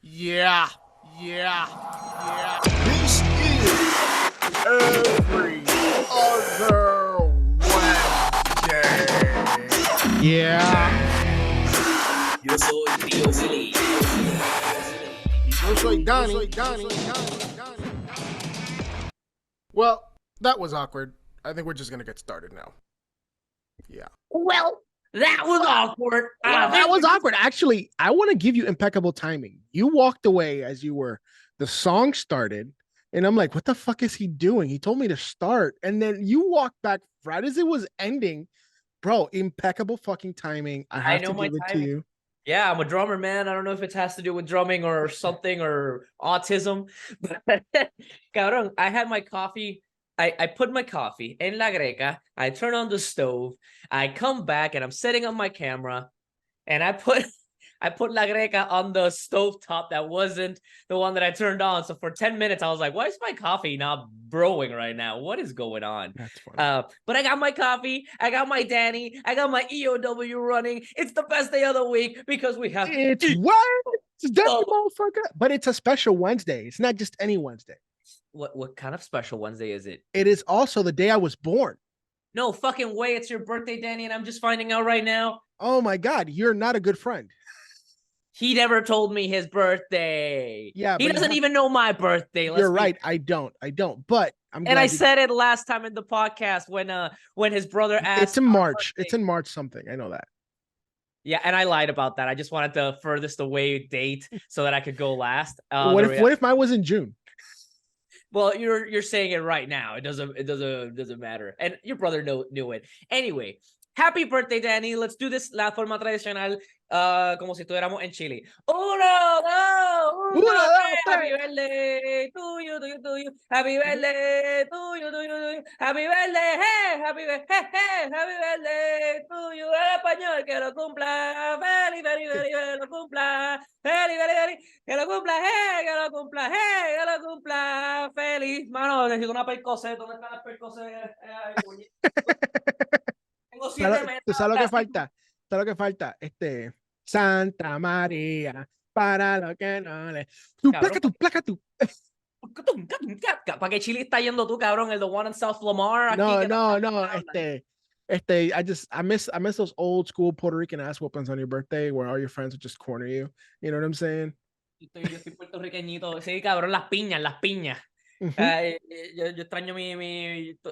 Yeah, yeah, yeah. This is every other Wednesday. Yeah. Yo soy Tio Willy. Yo soy Danny. Well, that was awkward. I think we're just gonna get started now. Yeah. Well, that was awkward. That was awkward. Actually, I want to give you impeccable timing. You walked away as the song started, and I'm like, what the fuck is he doing? He told me to start. And then you walked back right as it was ending. Bro, impeccable fucking timing. I have to give it to you. Yeah, I'm a drummer, man. I don't know if it has to do with drumming or something or autism. But, cabrón, I had my coffee. I put my coffee in La Greca. I turn on the stove. I come back and I'm setting up my camera. And I put La Greca on the stove top that wasn't the one that I turned on. So for 10 minutes, I was like, why is my coffee not brewing right now? What is going on? That's funny. But I got my coffee. I got my Danny. I got my EOW running. It's the best day of the week because we have... It's what? It's definitely motherfucker. But it's a special Wednesday. It's not just any Wednesday. What kind of special Wednesday is it? It is also the day I was born. No fucking way. It's your birthday, Danny, and I'm just finding out right now. Oh my God, you're not a good friend. He never told me his birthday. Yeah, he doesn't even know my birthday. You're right. I don't. But I said it last time in the podcast when his brother asked. It's in March. It's in March something. I know that. Yeah, and I lied about that. I just wanted the furthest away date so that I could go last. What if mine was in June? Well, you're saying it right now. It doesn't matter. And your brother knew it. Anyway, happy birthday, Danny. Let's do this la forma tradicional, como si estuviéramos en Chile. Uno, dos, happy birthday to you. Happy birthday to you. Happy birthday, hey, happy birthday to you. El español que lo cumpla, feliz, que lo cumpla, feliz, que lo cumpla, que lo cumpla, que lo cumpla, feliz. Mano, necesito una percocet. ¿Dónde están las percocet? ¿Tú sabes lo que falta? ¿Sabes lo que falta? Santa María, para lo que no le... Placa tú. ¿Para qué Chile está yendo tú, cabrón? El The One in South Lamar. No. I miss those old school Puerto Rican ass whoopings on your birthday where all your friends would just corner you. You know what I'm saying? Yo soy puertorriqueñito. Sí, cabrón, las piñas. Uh-huh. Yo extraño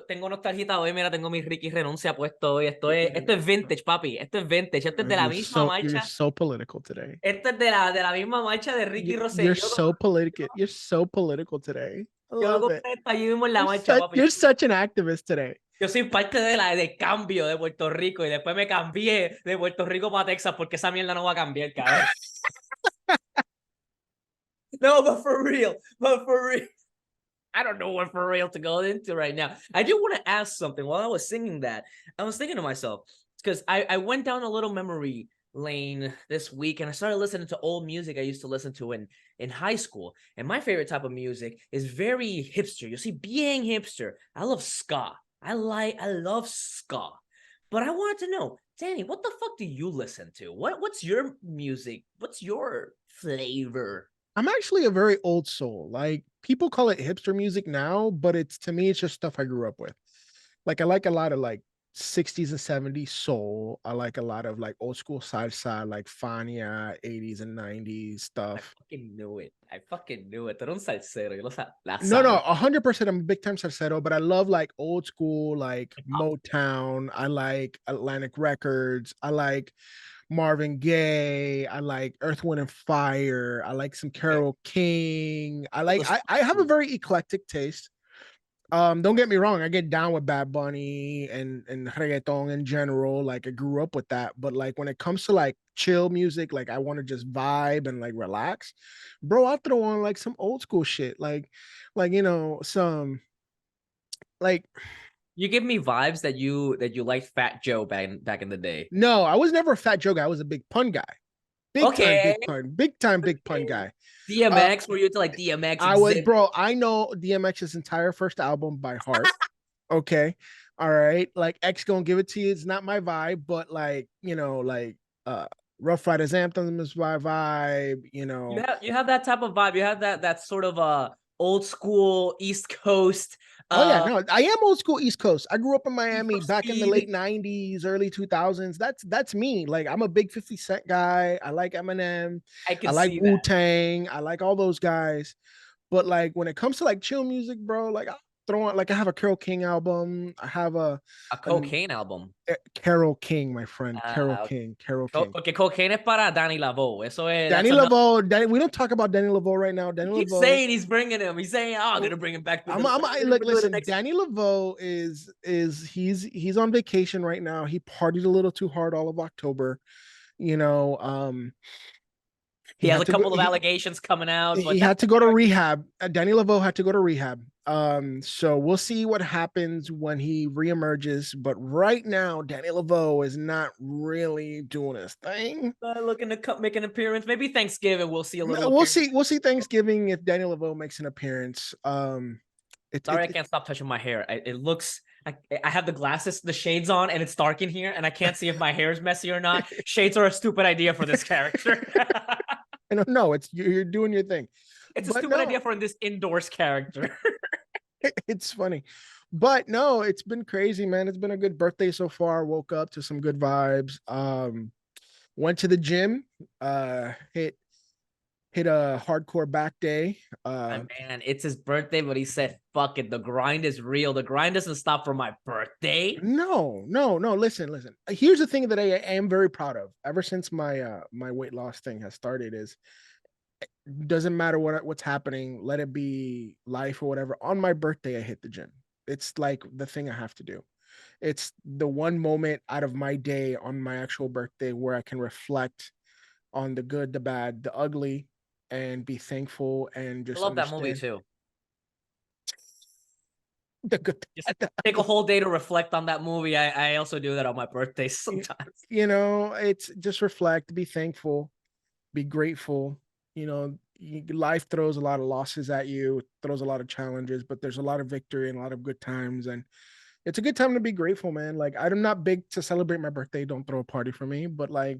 tengo nostalgia hoy, mira, tengo mi Ricky Renuncia puesto hoy. Esto es vintage, papi. Esto es vintage. Esto es de la misma marcha. You're so political today. Esto es de la misma marcha de Ricky Rosselló. You're so political. You're so political today. Yo lo compré allí mismo en la marcha, papi. You're such an activist today. Yo soy parte del cambio de Puerto Rico y después me cambié de Puerto Rico para Texas porque esa mierda no va a cambiar, cabrón. No, but for real. I don't know what for real to go into right now. I do want to ask something. While I was singing that, I was thinking to myself, because I went down a little memory lane this week and I started listening to old music I used to listen to in high school. And my favorite type of music is very hipster. You see, being hipster. I love ska. I love ska. But I wanted to know, Danny, what the fuck do you listen to? What's your music? What's your flavor? I'm actually a very old soul. Like, people call it hipster music now, but to me, it's just stuff I grew up with. Like, I like a lot of like 60s and 70s soul. I like a lot of like old school salsa, like Fania, 80s and 90s stuff. I fucking knew it. Tú eres un salsero. No, 100%. I'm a big time salsero, but I love like old school, like Motown. I like Atlantic Records. I like Marvin Gaye. I like Earth, Wind and Fire. I like some Carole King. I have a very eclectic taste. Don't get me wrong, I get down with Bad Bunny and reggaeton in general. Like, I grew up with that, but like when it comes to like chill music, like I want to just vibe and like relax, bro, I throw on like some old school shit, like you know, some like... You give me vibes that you liked Fat Joe back in the day. No, I was never a Fat Joe guy. I was a big pun guy. Big time big pun guy. DMX, were you into like DMX? I know DMX's entire first album by heart. Okay. All right. Like, X gonna give it to you. It's not my vibe, but like, you know, like Rough Riders Anthem is my vibe. You have that type of vibe. You have that sort of old school East Coast. Oh yeah, no, I am old school East Coast. I grew up in Need Miami for back in the Speed. late '90s, early 2000s. That's me. Like I'm a big 50 Cent guy. I like Eminem. I I can like see Wu that. Tang. I like all those guys. But like when it comes to like chill music, bro, like I throw on like I have a Carole King album. I have A a cocaine album. Carole King, my friend. Carole Ah, King. Carole King. porque cocaine es para Danny Lavo. Eso es, that's Danny another. Laveau. We don't talk about Danny Laveau right now. Danny He keeps Laveau. saying he's bringing him. He's saying, "Oh, I'm gonna bring him back." Look, listen. Danny Laveau is he's on vacation right now. He partied a little too hard all of October. You know, He has had a to go. couple of allegations coming out, but He had to go to rehab. Danny Laveau had to go to rehab. So we'll see what happens when he reemerges. But right now, Danny Laveau is not really doing his thing. looking to make an appearance. Maybe Thanksgiving we'll see a little. We'll see. We'll see Thanksgiving if Danny Laveau makes an appearance. Sorry, I can't stop touching my hair. It looks. I have the glasses, the shades on, and it's dark in here, and I can't see if my hair is messy or not. Shades are a stupid idea for this character. I don't know. It's you're doing your thing. It's a stupid idea for this indoors character. It's funny. But no, it's been crazy, man. It's been a good birthday so far. Woke up to some good vibes. Went to the gym, hit a hardcore back day. Man, it's his birthday, but he said, fuck it. The grind is real. The grind doesn't stop for my birthday. No. Listen. Here's the thing that I am very proud of. Ever since my my weight loss thing has started is doesn't matter what's happening, let it be life or whatever. On my birthday, I hit the gym. It's like the thing I have to do. It's the one moment out of my day on my actual birthday where I can reflect on the good, the bad, the ugly, and be thankful and just I love that movie too. The good. Just take a whole day to reflect on that movie. I also do that on my birthday sometimes. It's just reflect, be thankful, be grateful. Life throws a lot of losses at you, throws a lot of challenges, but there's a lot of victory and a lot of good times. And it's a good time to be grateful, man. Like I'm not big to celebrate my birthday. Don't throw a party for me, but like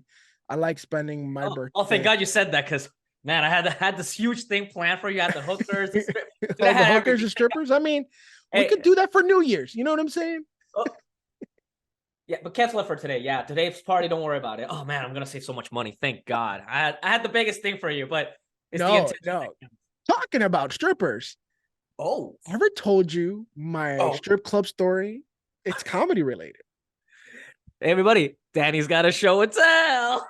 I like spending my birthday. Oh, thank God you said that, because man, I had this huge thing planned for you at the hookers. The hookers and strippers. I mean, we could do that for New Year's. You know what I'm saying? Oh. Yeah, but cancel it for today. Yeah, today's party. Don't worry about it. Oh man, I'm gonna save so much money. Thank God. I had the biggest thing for you, but it's no. Talking about strippers. Oh, I ever told you my strip club story? It's comedy related. Hey, everybody, Danny's got a show and tell.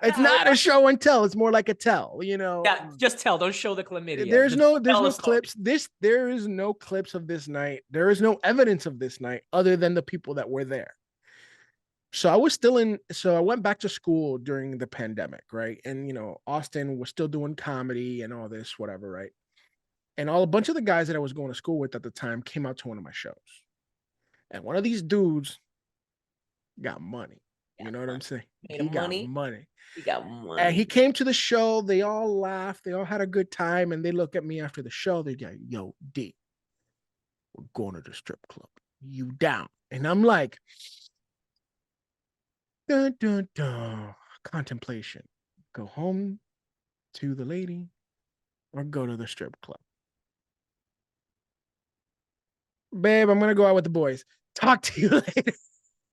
It's not a show and tell. It's more like a tell. Yeah, just tell. Don't show the chlamydia. There's no clips. There is no clips of this night. There is no evidence of this night other than the people that were there. So I went back to school during the pandemic, right? And Austin was still doing comedy and all this, whatever, right? And a bunch of the guys that I was going to school with at the time came out to one of my shows. And one of these dudes got money. You know what I'm saying? He got money. He got money. And he came to the show. They all laughed. They all had a good time. And they look at me after the show. They go, "Yo, D, we're going to the strip club. You down?" And I'm like, dun, dun, dun. Contemplation. Go home to the lady or go to the strip club. Babe, I'm going to go out with the boys. Talk to you later.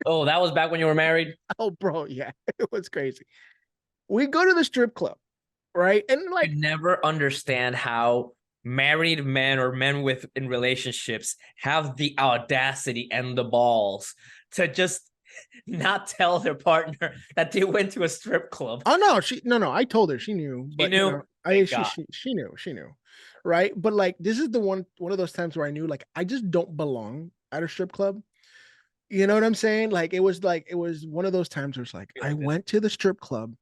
Oh, that was back when you were married? Oh, bro, yeah. It was crazy. We go to the strip club, right? And like, I never understand how married men or men in relationships have the audacity and the balls to just not tell their partner that they went to a strip club. Oh no, I told her. She knew. But, she knew. She knew. Right? But like, this is the one of those times where I knew like I just don't belong at a strip club. You know what I'm saying? Like it was one of those times where it's like I went to the strip club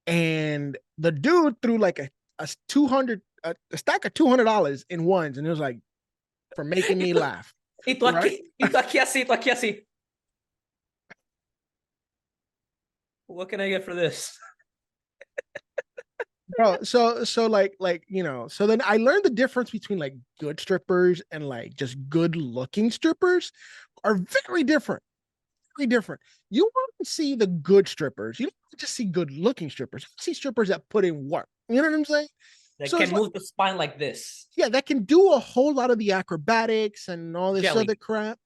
and the dude threw like a stack of $200 in ones, and it was like for making me laugh. Y tú aquí así. What can I get for this? Bro, so like so then I learned the difference between like good strippers and like just good looking strippers are very different. very different. You want to see the good strippers. You don't just see good looking strippers. You see strippers that put in work. You know what I'm saying? That So can it's like, move the spine like this. yeah, that can do a whole lot of the acrobatics and all this Jelly. other crap.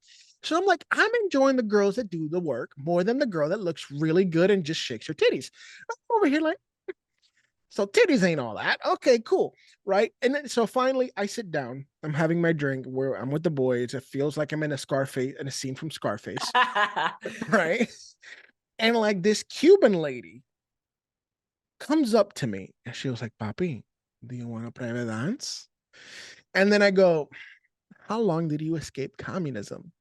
So I'm like, I'm enjoying the girls that do the work more than the girl that looks really good and just shakes her titties. I'm over here like, so titties ain't all that. Okay, cool. Right. And then so finally I sit down. I'm having my drink where I'm with the boys. It feels like I'm in a scene from Scarface. Right. And like this Cuban lady comes up to me and she was like, Papi, do you want to play the dance? And then I go, how long did you escape communism?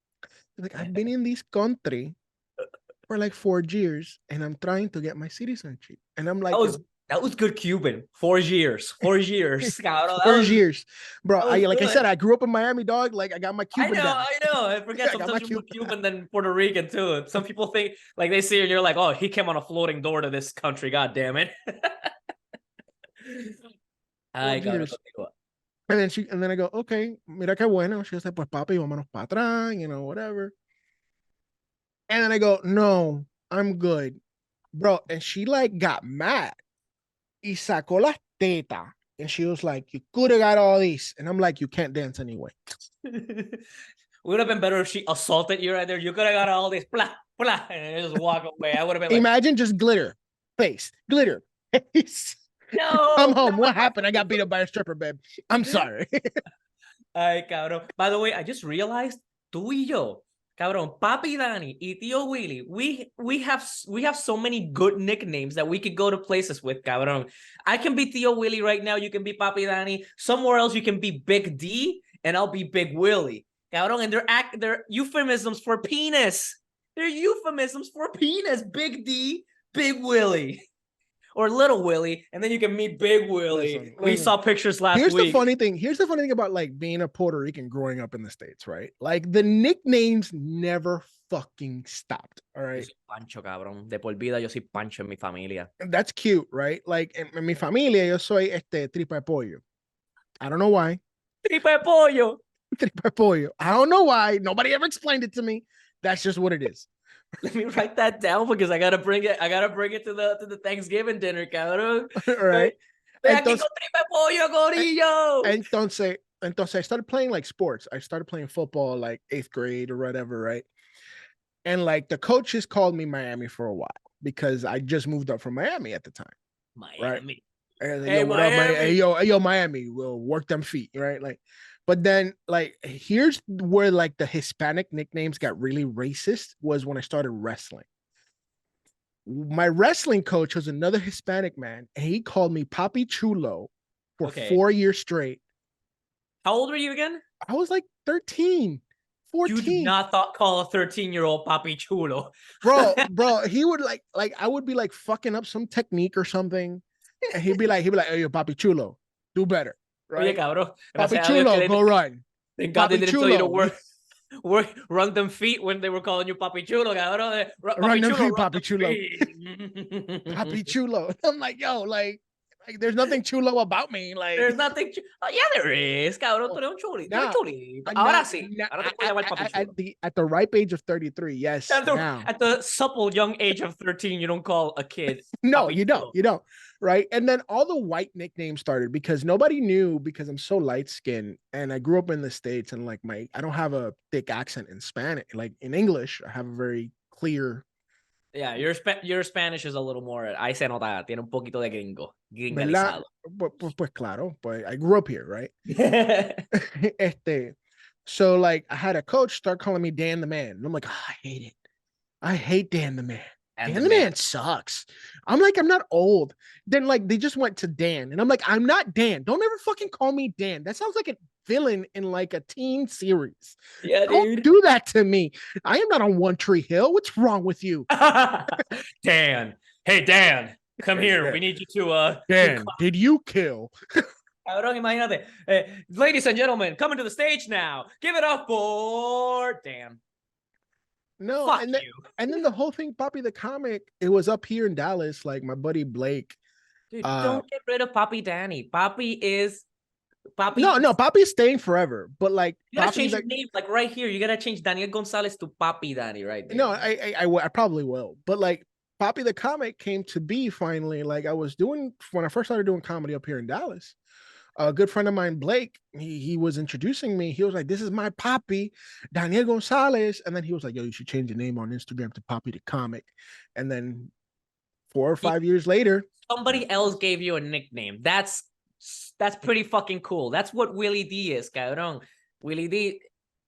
Like, I've been in this country for like 4 years and I'm trying to get my citizenship. And I'm like, that was good Cuban. 4 years. 4 years. Cabrón, 4 years. Bro, like I good. said, I grew up in Miami, dog. Like I got my Cuban down. I know. I forget I got sometimes my you're more Cuban Cuban than Puerto Rican too. Some people think like they see you and you're like, oh, he came on a floating door to this country. God damn it. Ay, cabrón, Years. contigo. And then I go, okay, mira qué bueno. She was like, pues papi, vámonos para atrás, you know, whatever. And then I go, no, I'm good. Bro, and she like got mad. Y sacó las tetas. And she was like, you could have got all these. And I'm like, you can't dance anyway. Would have been better if she assaulted you right there. You could have got all this blah, blah, and just walk away. I would have been like, imagine just glitter, face, glitter, face. no. Come home. What happened? I got beat up by a stripper, babe. I'm sorry. Ay, cabrón. By the way, I just realized, tú y yo, cabrón, Papi Danny y Tio Willy, we have so many good nicknames that we could go to places with, cabrón. I can be Tio Willy right now. You can be Papi Danny. Somewhere else, you can be Big D, and I'll be Big Willy. Cabrón, and they're euphemisms for penis. They're euphemisms for penis. Big D, Big Willy. Or Little Willy, and then you can meet Big Willy. We saw pictures last week. Here's the funny thing about like being a Puerto Rican growing up in the States, right? Like the nicknames never fucking stopped. All right. Yo soy Pancho, cabrón. De por vida, yo soy Pancho en mi familia. That's cute, right? Like en mi familia, yo soy tripa de pollo. I don't know why. Tripa de pollo. Tripa de pollo. I don't know why. Nobody ever explained it to me. That's just what it is. Let me write that down because I gotta bring it to the Thanksgiving dinner, cabrón. All right. Aquí con tripa de pollo, gorillo. Entonces I started playing like sports. I started playing football like 8th grade or whatever, right? And like the coaches called me Miami for a while because I just moved up from Miami at the time. Miami. Right? Hey, what Miami. up, Hey, yo, Miami, we'll work them feet, right? Like, but then like here's where like the Hispanic nicknames got really racist was when I started wrestling. My wrestling coach was another Hispanic man, and he called me Papi Chulo for 4 years straight. How old were you again? I was like 13, 14. You do not call a 13-year-old Papi Chulo. bro, he would like I would be like fucking up some technique or something, and he'd be like, hey, yo, Papi Chulo, do better. Right? Oye, cabrón. Papi Chulo, go run. Thank God they didn't tell you to run them feet when they were calling you Papi Chulo, cabrón. Run them feet, Papi Chulo. Papi Chulo. I'm like, yo, like there's nothing chulo about me. Like there's nothing. Oh, yeah, there is, cabrón. Tú eres un chulito. Nah, Ahora sí. Ahora te puedo llamar Papi Chulo. At the ripe age of 33, yes. At the supple young age of 13, you don't call a kid. No, you don't. Right. And then all the white nicknames started because nobody knew because I'm so light skinned and I grew up in the States and like I don't have a thick accent in Spanish. Like in English, I have a very clear. Yeah, your Spanish is a little more. I se nota, tiene un poquito de gringalizado. Pues claro, but I grew up here, right? So like I had a coach start calling me Dan the Man. And I'm like, oh, I hate it. I hate Dan the Man. Dan the Man sucks. I'm like, I'm not old. Then like they just went to Dan, and I'm like, I'm not Dan. Don't ever fucking call me Dan. That sounds like a villain in like a teen series. Yeah, don't do that to me. I am not on One Tree Hill. What's wrong with you? Dan. Hey, Dan. Come here. Dan. We need you to Dan, did you kill? Cabrón, imagínate. Ladies and gentlemen, coming to the stage now. Give it up for Dan. No, fuck and then the whole thing, Papi the comic, it was up here in Dallas, like my buddy Blake. Dude, don't get rid of Papi Danny. Papi is Papi. No, Papi's staying forever. But like, You gotta Papi, change your like, name, like right here. You gotta change Daniel Gonzalez to Papi Danny right there. no, I probably will. But like, Papi the comic came to be finally. Like, I was doing when I first started doing comedy up here in Dallas. A good friend of mine, Blake, he was introducing me. He was like, "This is my Papi, Daniel Gonzalez," and then he was like, "Yo, you should change your name on Instagram to Papi the comic." And then 4 or 5 years later, Somebody else gave you a nickname. That's pretty fucking cool. That's what Willy D is, cabrón. Willy D.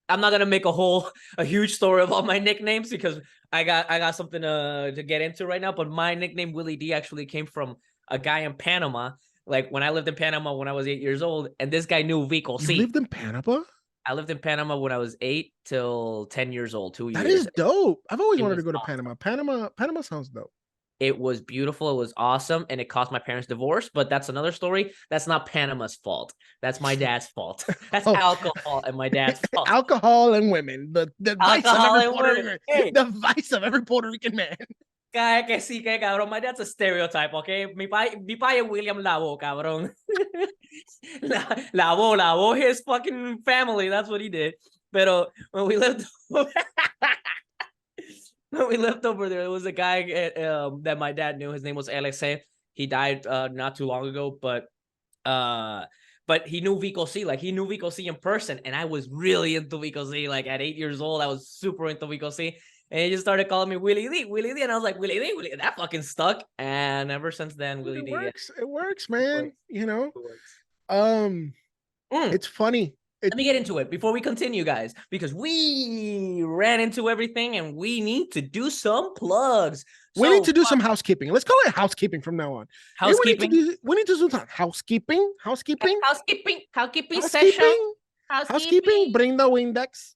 I'm not gonna make a huge story about my nicknames because I got something to get into right now. But my nickname Willy D actually came from a guy in Panama. Like when I lived in Panama when I was 8 years old, and this guy knew Vico you C. lived in Panama. I lived in Panama when I was 8 till 10 years old, 2 That years. is dope. I've always It wanted was to go to awesome. Panama. Panama sounds dope. It was beautiful. It was awesome. And it caused my parents divorce. But that's another story. That's not Panama's fault. That's my dad's fault. That's Oh. alcohol and my dad's fault. Alcohol and women. The vice of Alcohol every and Puerto women. Rican. Hey. The vice of every Puerto Rican man. Kaya que sí, que cabrón. My dad's a stereotype, okay? Mi pa es William Lavo, cabrón. Lavo his fucking family. That's what he did. Pero when we lived when we lived over there, there was a guy that my dad knew. His name was Alexei. He died not too long ago, but he knew Vico C. Like he knew Vico C in person, and I was really into Vico C. Like at 8 years old, I was super into Vico C, and he just started calling me Willy D, and I was like Willy D. That fucking stuck, and ever since then, Willy D. It works, man. works. You know, It works. It's funny. Let me get into it before we continue, guys, because we ran into everything and we need to do some plugs. We need to do some housekeeping. Let's call it housekeeping from now on. Housekeeping. We need to do some housekeeping. Housekeeping Session. Housekeeping. Bring the Windex.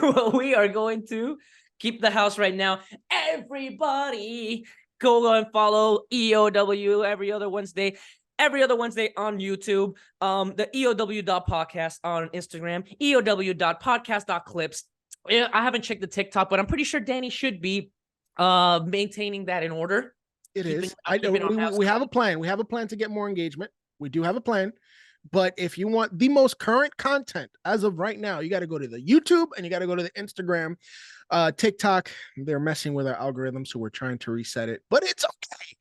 Well, we are going to keep the house right now. Everybody, go and follow EOW every other Wednesday. Every other Wednesday on YouTube, the EOW.podcast on Instagram, EOW.podcast.clips. I haven't checked the TikTok, but I'm pretty sure Danny should be maintaining that in order. It is. I know we have a plan. We have a plan to get more engagement. We do have a plan. But if you want the most current content as of right now, you got to go to the YouTube and you got to go to the Instagram, TikTok. They're messing with our algorithm, so we're trying to reset it. But it's okay.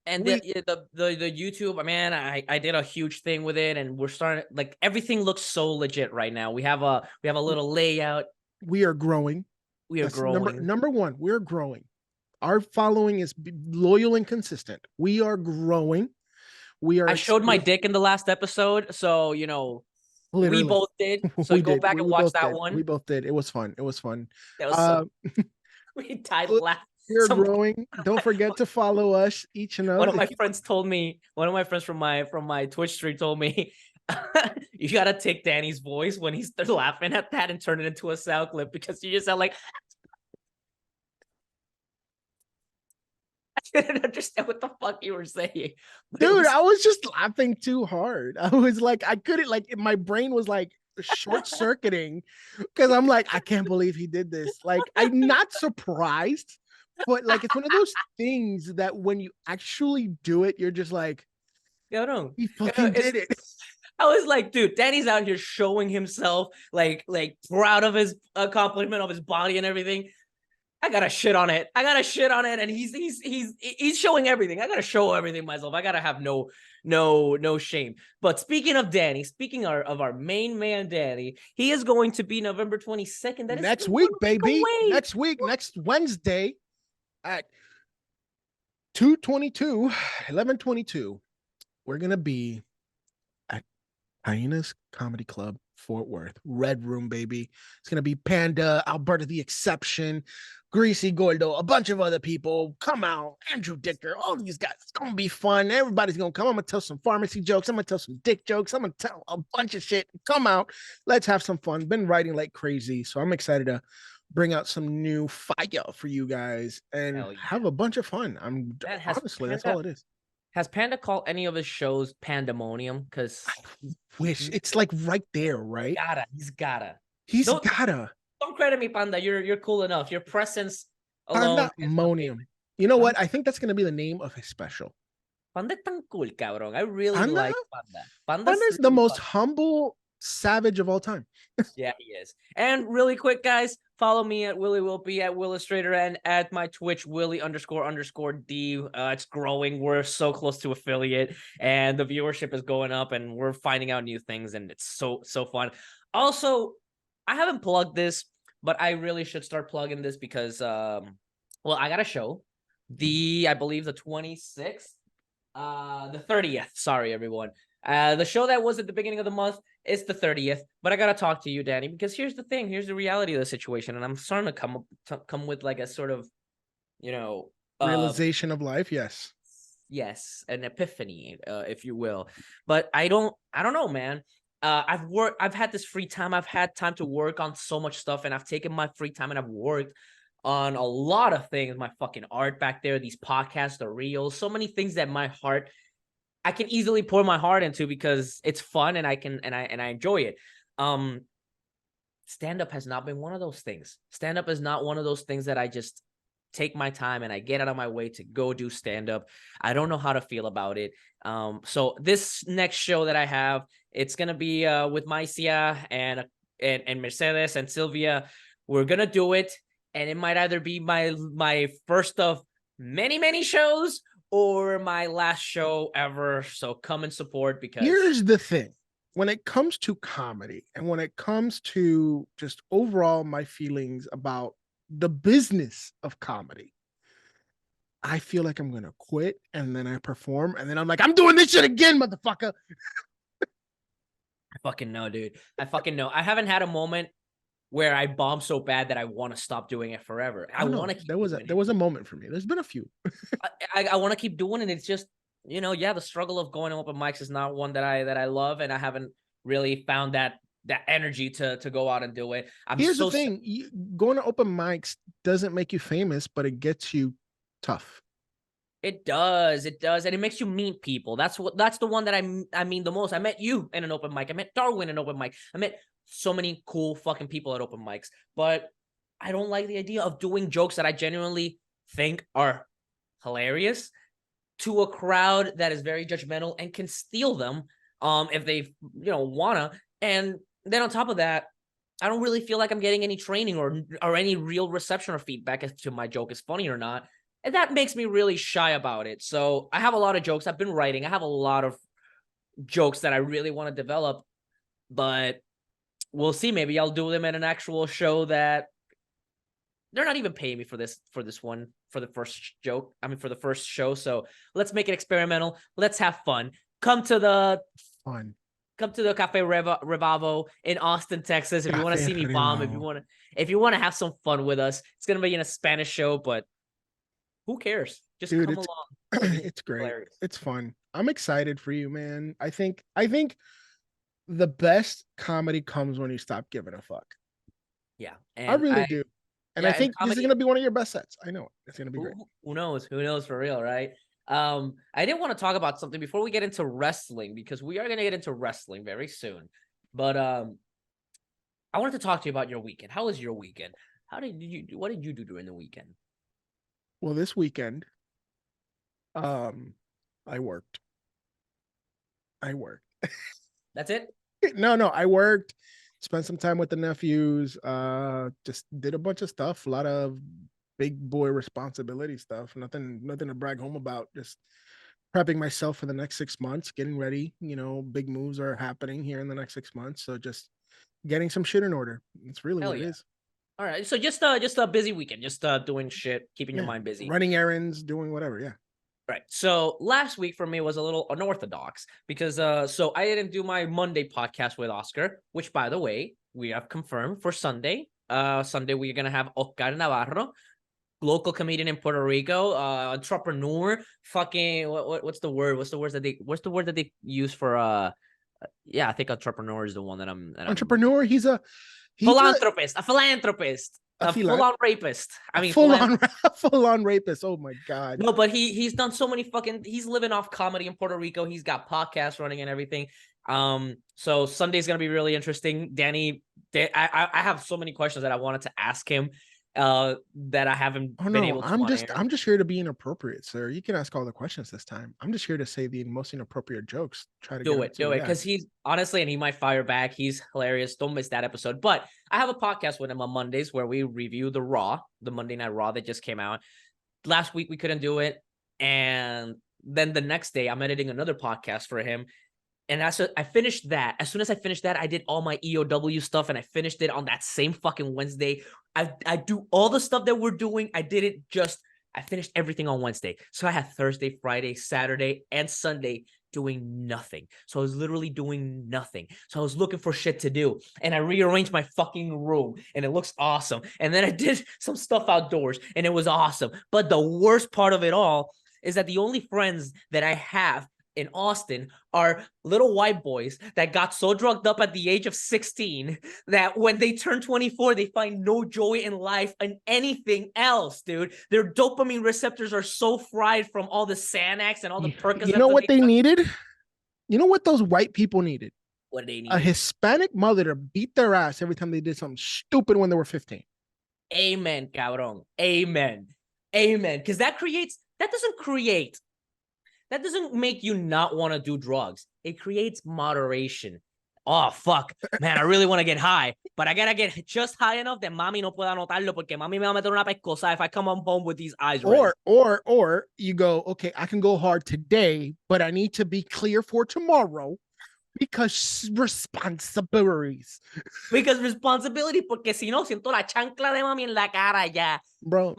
And the YouTube, man, I did a huge thing with it, and we're starting like everything looks so legit right now. We have a little layout. We are growing. That's growing. Number one, we're growing. Our following is loyal and consistent. We are growing. I showed my dick in the last episode, so you know. Literally. We both did. So go back and watch that one. We both did. It was fun. That was we died laughing. We're growing. Don't forget to follow us each and every. One of my friends from my Twitch stream told me, you gotta take Danny's voice when he's laughing at that and turn it into a sound clip because you just sound like. I didn't understand what the fuck you were saying. Dude, I was just laughing too hard. I was like, I couldn't, like, my brain was like short circuiting because I'm like, I can't believe he did this. Like, I'm not surprised, but like, it's one of those things that when you actually do it, you're just like, he fucking did it. I was like, dude, Danny's out here showing himself like proud of his accomplishment of his body and everything. I gotta shit on it. And he's showing everything. I gotta show everything myself. I gotta have no shame. But speaking of Danny, of our main man Danny, he is going to be November 22nd. That is next week, baby. Next Wednesday at 11:22. We're gonna be at Hyenas Comedy Club, Fort Worth, Red Room, baby. It's gonna be Panda, Alberta the Exception, Greasy Gordo, a bunch of other people. Come out, Andrew Dicker, all these guys. It's gonna be fun. Everybody's gonna come. I'm gonna tell some pharmacy jokes. I'm gonna tell some dick jokes. I'm gonna tell a bunch of shit. Come out. Let's have some fun. Been writing like crazy, so I'm excited to bring out some new fire for you guys and have a bunch of fun. Honestly, that's all it is. Has Panda called any of his shows Pandemonium? Because I wish it's like right there, right? He's gotta. Don't credit me, Panda. You're cool enough. Your presence alone. Pandemonium. You know what? I think that's gonna be the name of his special. Panda es tan cool, cabrón. I really Panda? like Panda. Panda's Panda's the really most fun. humble savage of all time. Yeah, he is. And really quick, guys, follow me at Willy Wilpy at Willustrator and at my Twitch Willy__D. It's growing. We're so close to affiliate, and the viewership is going up, and we're finding out new things, and it's so fun. Also, I haven't plugged this, but I really should start plugging this because well, I got a show. I believe the 26th. The 30th. Sorry, everyone. The show that was at the beginning of the month is the 30th. But I gotta talk to you, Danny, because here's the thing. Here's the reality of the situation, and I'm starting to come with like a sort of, you know, Realization of life, yes. yes, an epiphany, if you will. But I don't know, man. I've had this free time. I've had time to work on so much stuff, and I've taken my free time and I've worked on a lot of things. My fucking art back there, these podcasts, the reels, so many things that I can easily pour my heart into because it's fun and I enjoy it. Stand-up has not been one of those things. Stand-up is not one of those things that I just take my time and I get out of my way to go do stand-up. I don't know how to feel about it. So this next show that I have, it's gonna be with Maicia and Mercedes and Sylvia. We're gonna do it, and it might either be my first of many shows or my last show ever. So come and support because Here's the thing. When it comes to comedy and when it comes to just overall my feelings about the business of comedy, I feel like I'm gonna quit and then I perform and then I'm like, I'm doing this shit again, motherfucker. I fucking know, dude. I fucking know. I haven't had a moment where I bomb so bad that I want to stop doing it forever. I want to keep there was a moment for me. There's been a few. I want to keep doing it. It's just, yeah, the struggle of going to open mics is not one that I love, and I haven't really found that energy to go out and do it. Here's the thing: going to open mics doesn't make you famous, but it gets you tough. It does, and it makes you meet people. That's the one that I mean the most. I met you in an open mic. I met Darwin in an open mic. I met so many cool fucking people at open mics, but I don't like the idea of doing jokes that I genuinely think are hilarious to a crowd that is very judgmental and can steal them if they wanna. And then on top of that, I don't really feel like I'm getting any training or any real reception or feedback as to my joke is funny or not. And that makes me really shy about it. So I have a lot of jokes I've been writing. I have a lot of jokes that I really want to develop, but we'll see. Maybe I'll do them in an actual show that they're not even paying me for this one, for the first joke. I mean, for the first show. So let's make it experimental. Let's have fun. Come to the Cafe Revavo in Austin, Texas. If you want to see me bomb, if you want to have some fun with us, it's going to be in a Spanish show, but who cares? Just come along. It's great. Hilarious. It's fun. I'm excited for you, man. I think the best comedy comes when you stop giving a fuck. Yeah. I really do. And I think this is going to be one of your best sets. I know it. It's going to be great. Who knows? Who knows for real, right? I did want to talk about something before we get into wrestling, because we are going to get into wrestling very soon. But I wanted to talk to you about your weekend. How was your weekend? What did you do during the weekend? Well, this weekend, I worked. That's it? No, I worked, spent some time with the nephews, just did a bunch of stuff, a lot of big boy responsibility stuff, nothing to brag home about, just prepping myself for the next 6 months, getting ready. Big moves are happening here in the next 6 months, so just getting some shit in order. It's really what it is. All right, so just a busy weekend, just doing shit, keeping your mind busy, running errands, doing whatever. Yeah. Right. So last week for me was a little unorthodox because so I didn't do my Monday podcast with Oscar, which, by the way, we have confirmed for Sunday. Sunday we're gonna have Oscar Navarro, local comedian in Puerto Rico, entrepreneur. Fucking what's the word? What's the word that they use for yeah, I think entrepreneur is the one that I'm. Entrepreneur. He's a philanthropist. A philanthropist. A full-on rapist. I mean, full-on rapist. Oh my god. No, but he's done so many he's living off comedy in Puerto Rico. He's got podcasts running and everything. So Sunday's gonna be really interesting. Danny, I have so many questions that I wanted to ask him, that I haven't Oh been no, able to on air. I'm just here to be inappropriate, sir. You can ask all the questions this time. I'm just here to say the most inappropriate jokes. Try to get Do him it, to because he's honestly, and he might fire back. He's hilarious. Don't miss that episode. But I have a podcast with him on Mondays where we review the Monday Night Raw that just came out. Last week we couldn't do it, and then the next day I'm editing another podcast for him. And I finished that. As soon as I finished that, I did all my EOW stuff, and I finished it on that same fucking Wednesday. I do all the stuff that we're doing. I finished everything on Wednesday. So I had Thursday, Friday, Saturday, and Sunday doing nothing. So I was literally doing nothing. So I was looking for shit to do. And I rearranged my fucking room, and it looks awesome. And then I did some stuff outdoors, and it was awesome. But the worst part of it all is that the only friends that I have in Austin are little white boys that got so drugged up at the age of 16 that when they turn 24, they find no joy in life and anything else, dude. Their dopamine receptors are so fried from all the Xanax and all the Percocets. You know what they needed? You know what those white people needed? What they needed? A Hispanic mother to beat their ass every time they did something stupid when they were 15. Amen, cabrón. Amen. Amen. Because that doesn't make you not want to do drugs. It creates moderation. Oh, fuck. Man, I really want to get high, but I gotta get just high enough that mami no pueda notarlo porque mami me va a meter una pescosa if I come home with these eyes red. Or you go, okay, I can go hard today, but I need to be clear for tomorrow because responsibilities. Because responsibility, porque si no, siento la chancla de mami en la cara ya. Bro,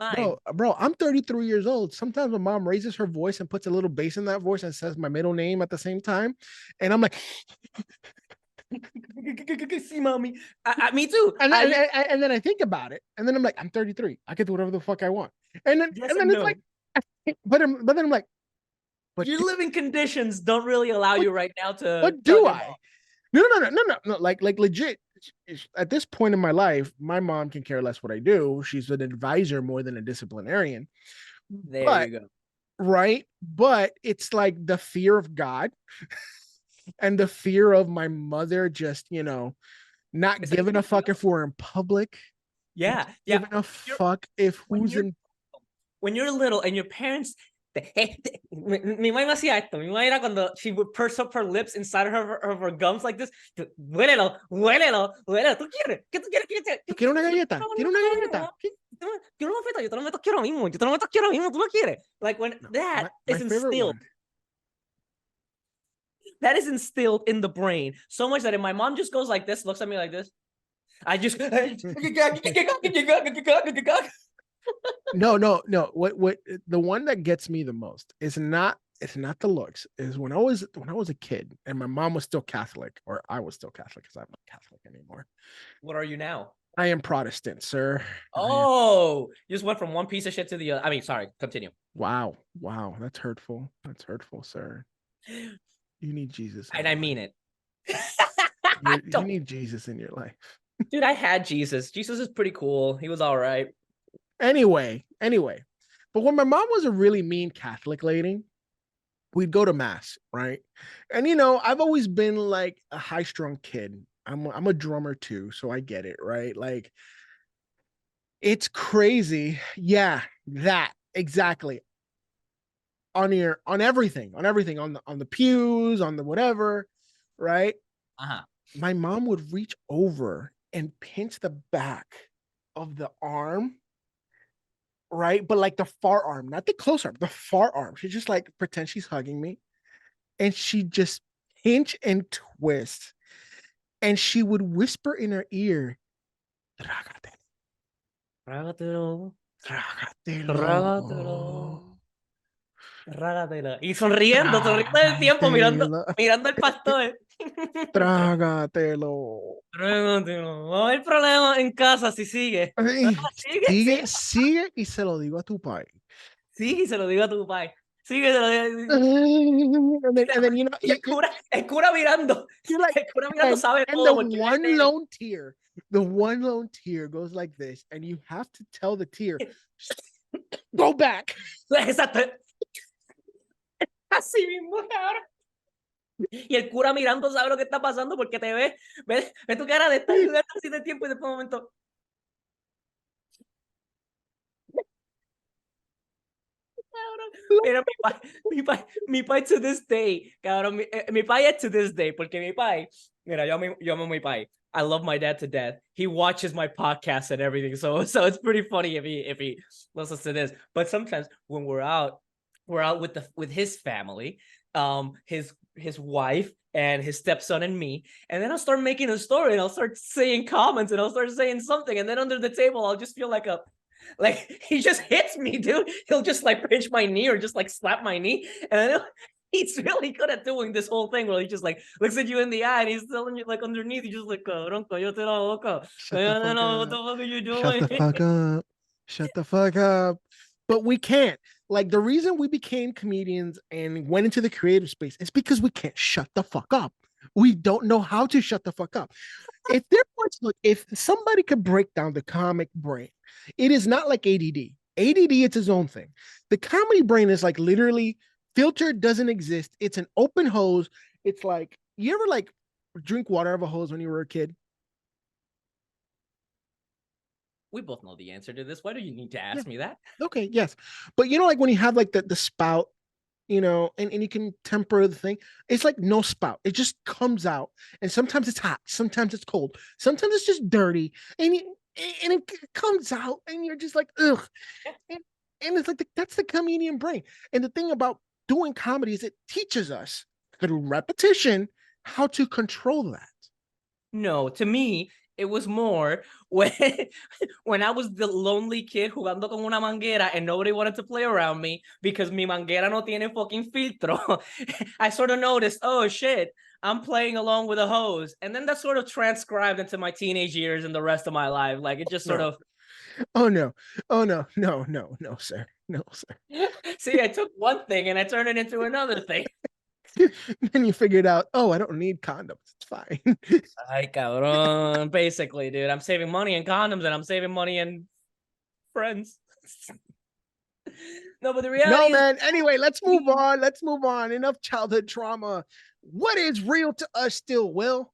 I'm 33 years old. Sometimes my mom raises her voice and puts a little bass in that voice and says my middle name at the same time. And I'm like, see, mommy. Me too. And then I think about it. And then I'm like, I'm 33. I can do whatever the fuck I want. And then it's like, but then I'm like, but your living conditions don't really allow you right now to. What do I? No. Like legit. At this point in my life, my mom can care less what I do. She's an advisor more than a disciplinarian. There you go. Right. But it's like the fear of God and the fear of my mother just, not giving a fuck if we're in public. Yeah. Giving a fuck if who's in. When you're little and your parents. Mi mamá hacía esto. Mi mamá era cuando she would purse up her lips inside of her gums like this. Huélelo. ¿Tú quieres? ¿Qué tú quieres? ¿Quieres una galleta? ¿Quieres una galleta? Quiero una feta. Yo te lo meto aquí ahora mismo. ¿Tú lo quieres? Like when that is instilled. That is instilled in the brain so much that if my mom just goes like this, looks at me like this, I just. No. What the one that gets me the most is not the looks. Is when I was a kid and my mom was still Catholic, or I was still Catholic because I'm not Catholic anymore. What are you now? I am Protestant, sir. Oh, you just went from one piece of shit to the other. I mean, sorry, continue. Wow. That's hurtful, sir. You need Jesus. And I mean it. You need Jesus in your life. Dude, I had Jesus. Jesus is pretty cool. He was all right. Anyway. But when my mom was a really mean Catholic lady, we'd go to mass, right? And I've always been like a high-strung kid. I'm a drummer too, so I get it, right? Like, it's crazy. Yeah, that exactly. On everything, on the pews, on the whatever, right? My mom would reach over and pinch the back of the arm, right? But like the far arm, not the close arm, the far arm. She just like pretend she's hugging me, and she just pinch and twist, and she would whisper in her ear, Trágatelo. Y sonriendo todo el tiempo mirando al pastor. Trágatelo. No hay problema en casa si sigue. Sigue y se lo digo a tu pai. Sigue y se lo digo a tu pai. Sigue y se lo digo. El cura mirando. El cura mirando sabe todo. And the one lone tear goes like this, and you have to tell the tear, go back. Exacto. Así mismo, cabrón. Y el cura mirando sabe lo que está pasando porque te ve tu cara de estar jugando así de tiempo y después de un momento. Pero mi pai to this day, cabrón, mi pai es to this day, porque mi pai, mira, yo amo mi pai. I love my dad to death. He watches my podcast and everything, so it's pretty funny if he listens to this. But sometimes when we're out with his family, his wife and his stepson and me, and then I'll start making a story and I'll start saying comments and I'll start saying something, and then under the table I'll just feel like he just hits me, dude. He'll just like pinch my knee or just like slap my knee, and then he's really good at doing this whole thing where he just like looks at you in the eye and he's telling you like underneath, he's just like, cabrón, cállate la boca. Shut the fuck What the up. fuck are you Shut doing? the fuck up. Shut the fuck up. But we can't. Like the reason we became comedians and went into the creative space is because we can't shut the fuck up. We don't know how to shut the fuck up. If there was, look, if somebody could break down the comic brain, it is not like ADD. ADD, it's its own thing. The comedy brain is like literally filter doesn't exist. It's an open hose. It's like, you ever like drink water out of a hose when you were a kid? We both know the answer to this. Why do you need to ask me that? Okay, yes. But you know, like when you have like the spout, you know, and you can temper the thing, it's like no spout. It just comes out. And sometimes it's hot, sometimes it's cold, sometimes it's just dirty, and it comes out, and you're just like, ugh. And it's like that's the comedian brain. And the thing about doing comedy is it teaches us through repetition how to control that. No, to me, it was more when when I was the lonely kid jugando con una manguera and nobody wanted to play around me because mi manguera no tiene fucking filtro. I sort of noticed, oh shit, I'm playing along with a hose. And then that sort of transcribed into my teenage years and the rest of my life. Like it just sort of Oh no. Oh no. No, no, no, sir. No, sir. see, I took one thing and I turned it into another thing. Then you figured out, oh, I don't need condoms. It's fine. Ay, cabrón. Basically, dude, I'm saving money in condoms and I'm saving money in friends. No, but the reality No, is, man. Anyway, let's move on. Let's move on. Enough childhood trauma. What is real to us still, Will?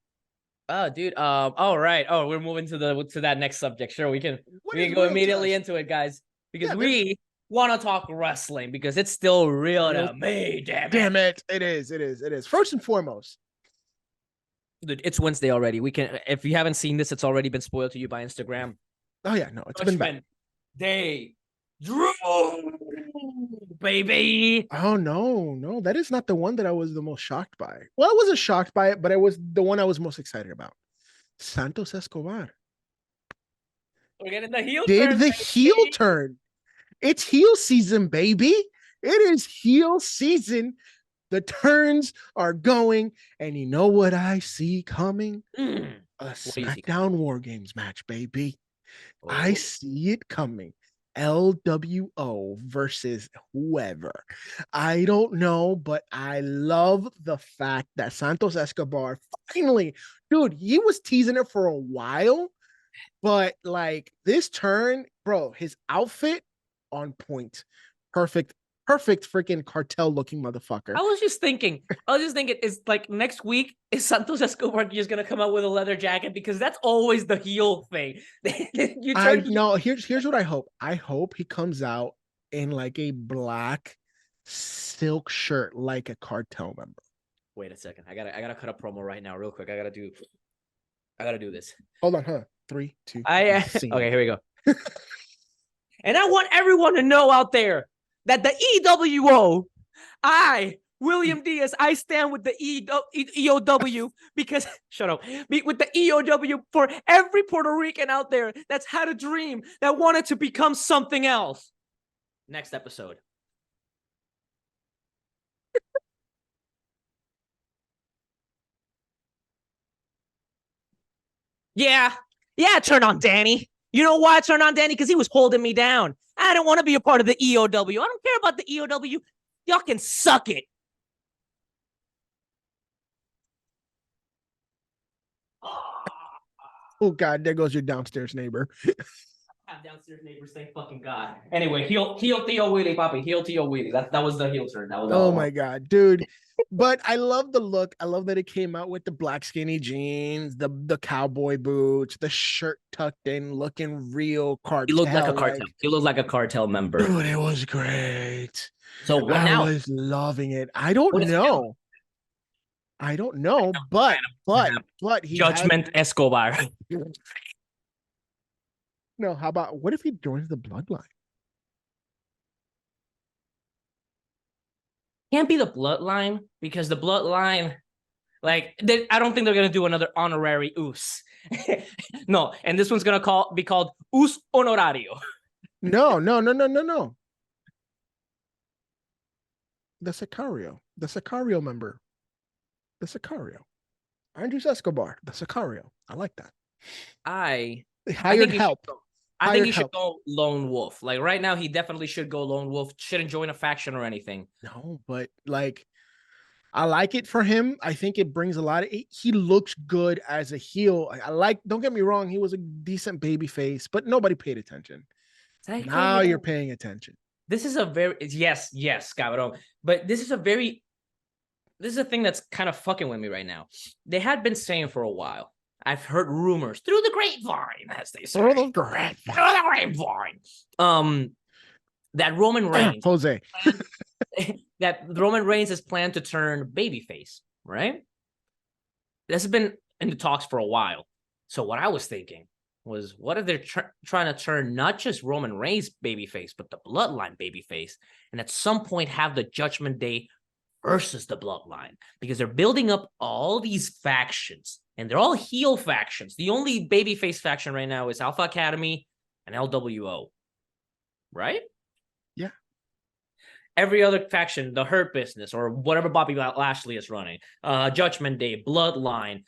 oh, dude. All right. Oh, we're moving to that next subject. Sure, we can What we is can go real to immediately us? into it, guys, because Yeah, we want to talk wrestling because it's still real Real- to me. Damn it. Damn it. It is. It is. It is. First and foremost, Dude, it's Wednesday already. We can, if you haven't seen this, it's already been spoiled to you by Instagram. oh yeah, no, it's been bad. Judgment Day, Drew, baby. Oh no, no, that is not the one that I was the most shocked by. Well, I wasn't shocked by it, but it was the one I was most excited about. Santos Escobar We're getting the heel did turn, the baby. heel turn. It's heel season, baby. It is heel season. The turns are going, and you know what I see coming? Mm. A do you see? SmackDown War Games match, baby. I Oh. see it coming. LWO versus whoever. I don't know, but I love the fact that Santos Escobar finally, dude, he was teasing it for a while, but like this turn, bro, his outfit on point. Perfect, perfect freaking cartel looking motherfucker. I was just thinking, is like next week, is Santos Escobar just gonna come out with a leather jacket? Because that's always the heel thing. You I turn heel. no, here's what I hope. I hope he comes out in like a black silk shirt like a cartel member. Wait a second. I gotta cut a promo right now, real quick. I gotta do this. Hold on, huh? 3, 2. Okay, here we go. And I want everyone to know out there that the EWO, William Diaz, I stand with the EOW because, shut up, with the EOW for every Puerto Rican out there that's had a dream, that wanted to become something else. Next episode. Yeah, turn on Danny. You know why I turned on Danny? Because he was holding me down. I don't want to be a part of the EOW. I don't care about the EOW. Y'all can suck it. Oh God, there goes your downstairs neighbor. have downstairs neighbors, thank fucking God. Anyway, heel Tio Willy, Papi. Heel Tio Willy. That was the heel turn. That was Oh my God, dude. But I love the look. I love that it came out with the black skinny jeans, the cowboy boots, the shirt tucked in, looking real cartel. He looked like a cartel. He looked like a cartel member. Dude, it was great. So what I now? was loving it. I don't What is know. I don't know, but he Judgment Escobar. No, how about what if he joins the bloodline? Can't be the bloodline because the bloodline, like, I don't think they're gonna do another honorary us. No, and this one's gonna be called us honorario. No. The Sicario member. The Sicario. Andres Escobar, the Sicario. I like that. I Hired help. I think he should go lone wolf. Like right now, he definitely should go lone wolf. Shouldn't join a faction or anything. No, but like, I like it for him. I think it brings a lot of. He looks good as a heel. I like. Don't get me wrong. He was a decent baby face, but nobody paid attention. Now you're paying attention. This is a very yes, cabrón. But this is a thing that's kind of fucking with me right now. They had been saying for a while. I've heard rumors through the grapevine, as they say. Through the grapevine. That Roman Reigns, Jose, that Roman Reigns is planned to turn babyface, right? This has been in the talks for a while. So what I was thinking was, what if they're trying to turn not just Roman Reigns babyface, but the Bloodline babyface, and at some point have the Judgment Day versus the Bloodline, because they're building up all these factions, and they're all heel factions. The only babyface faction right now is Alpha Academy and LWO, right? Yeah. Every other faction, the Hurt Business or whatever Bobby Lashley is running, Judgment Day, Bloodline,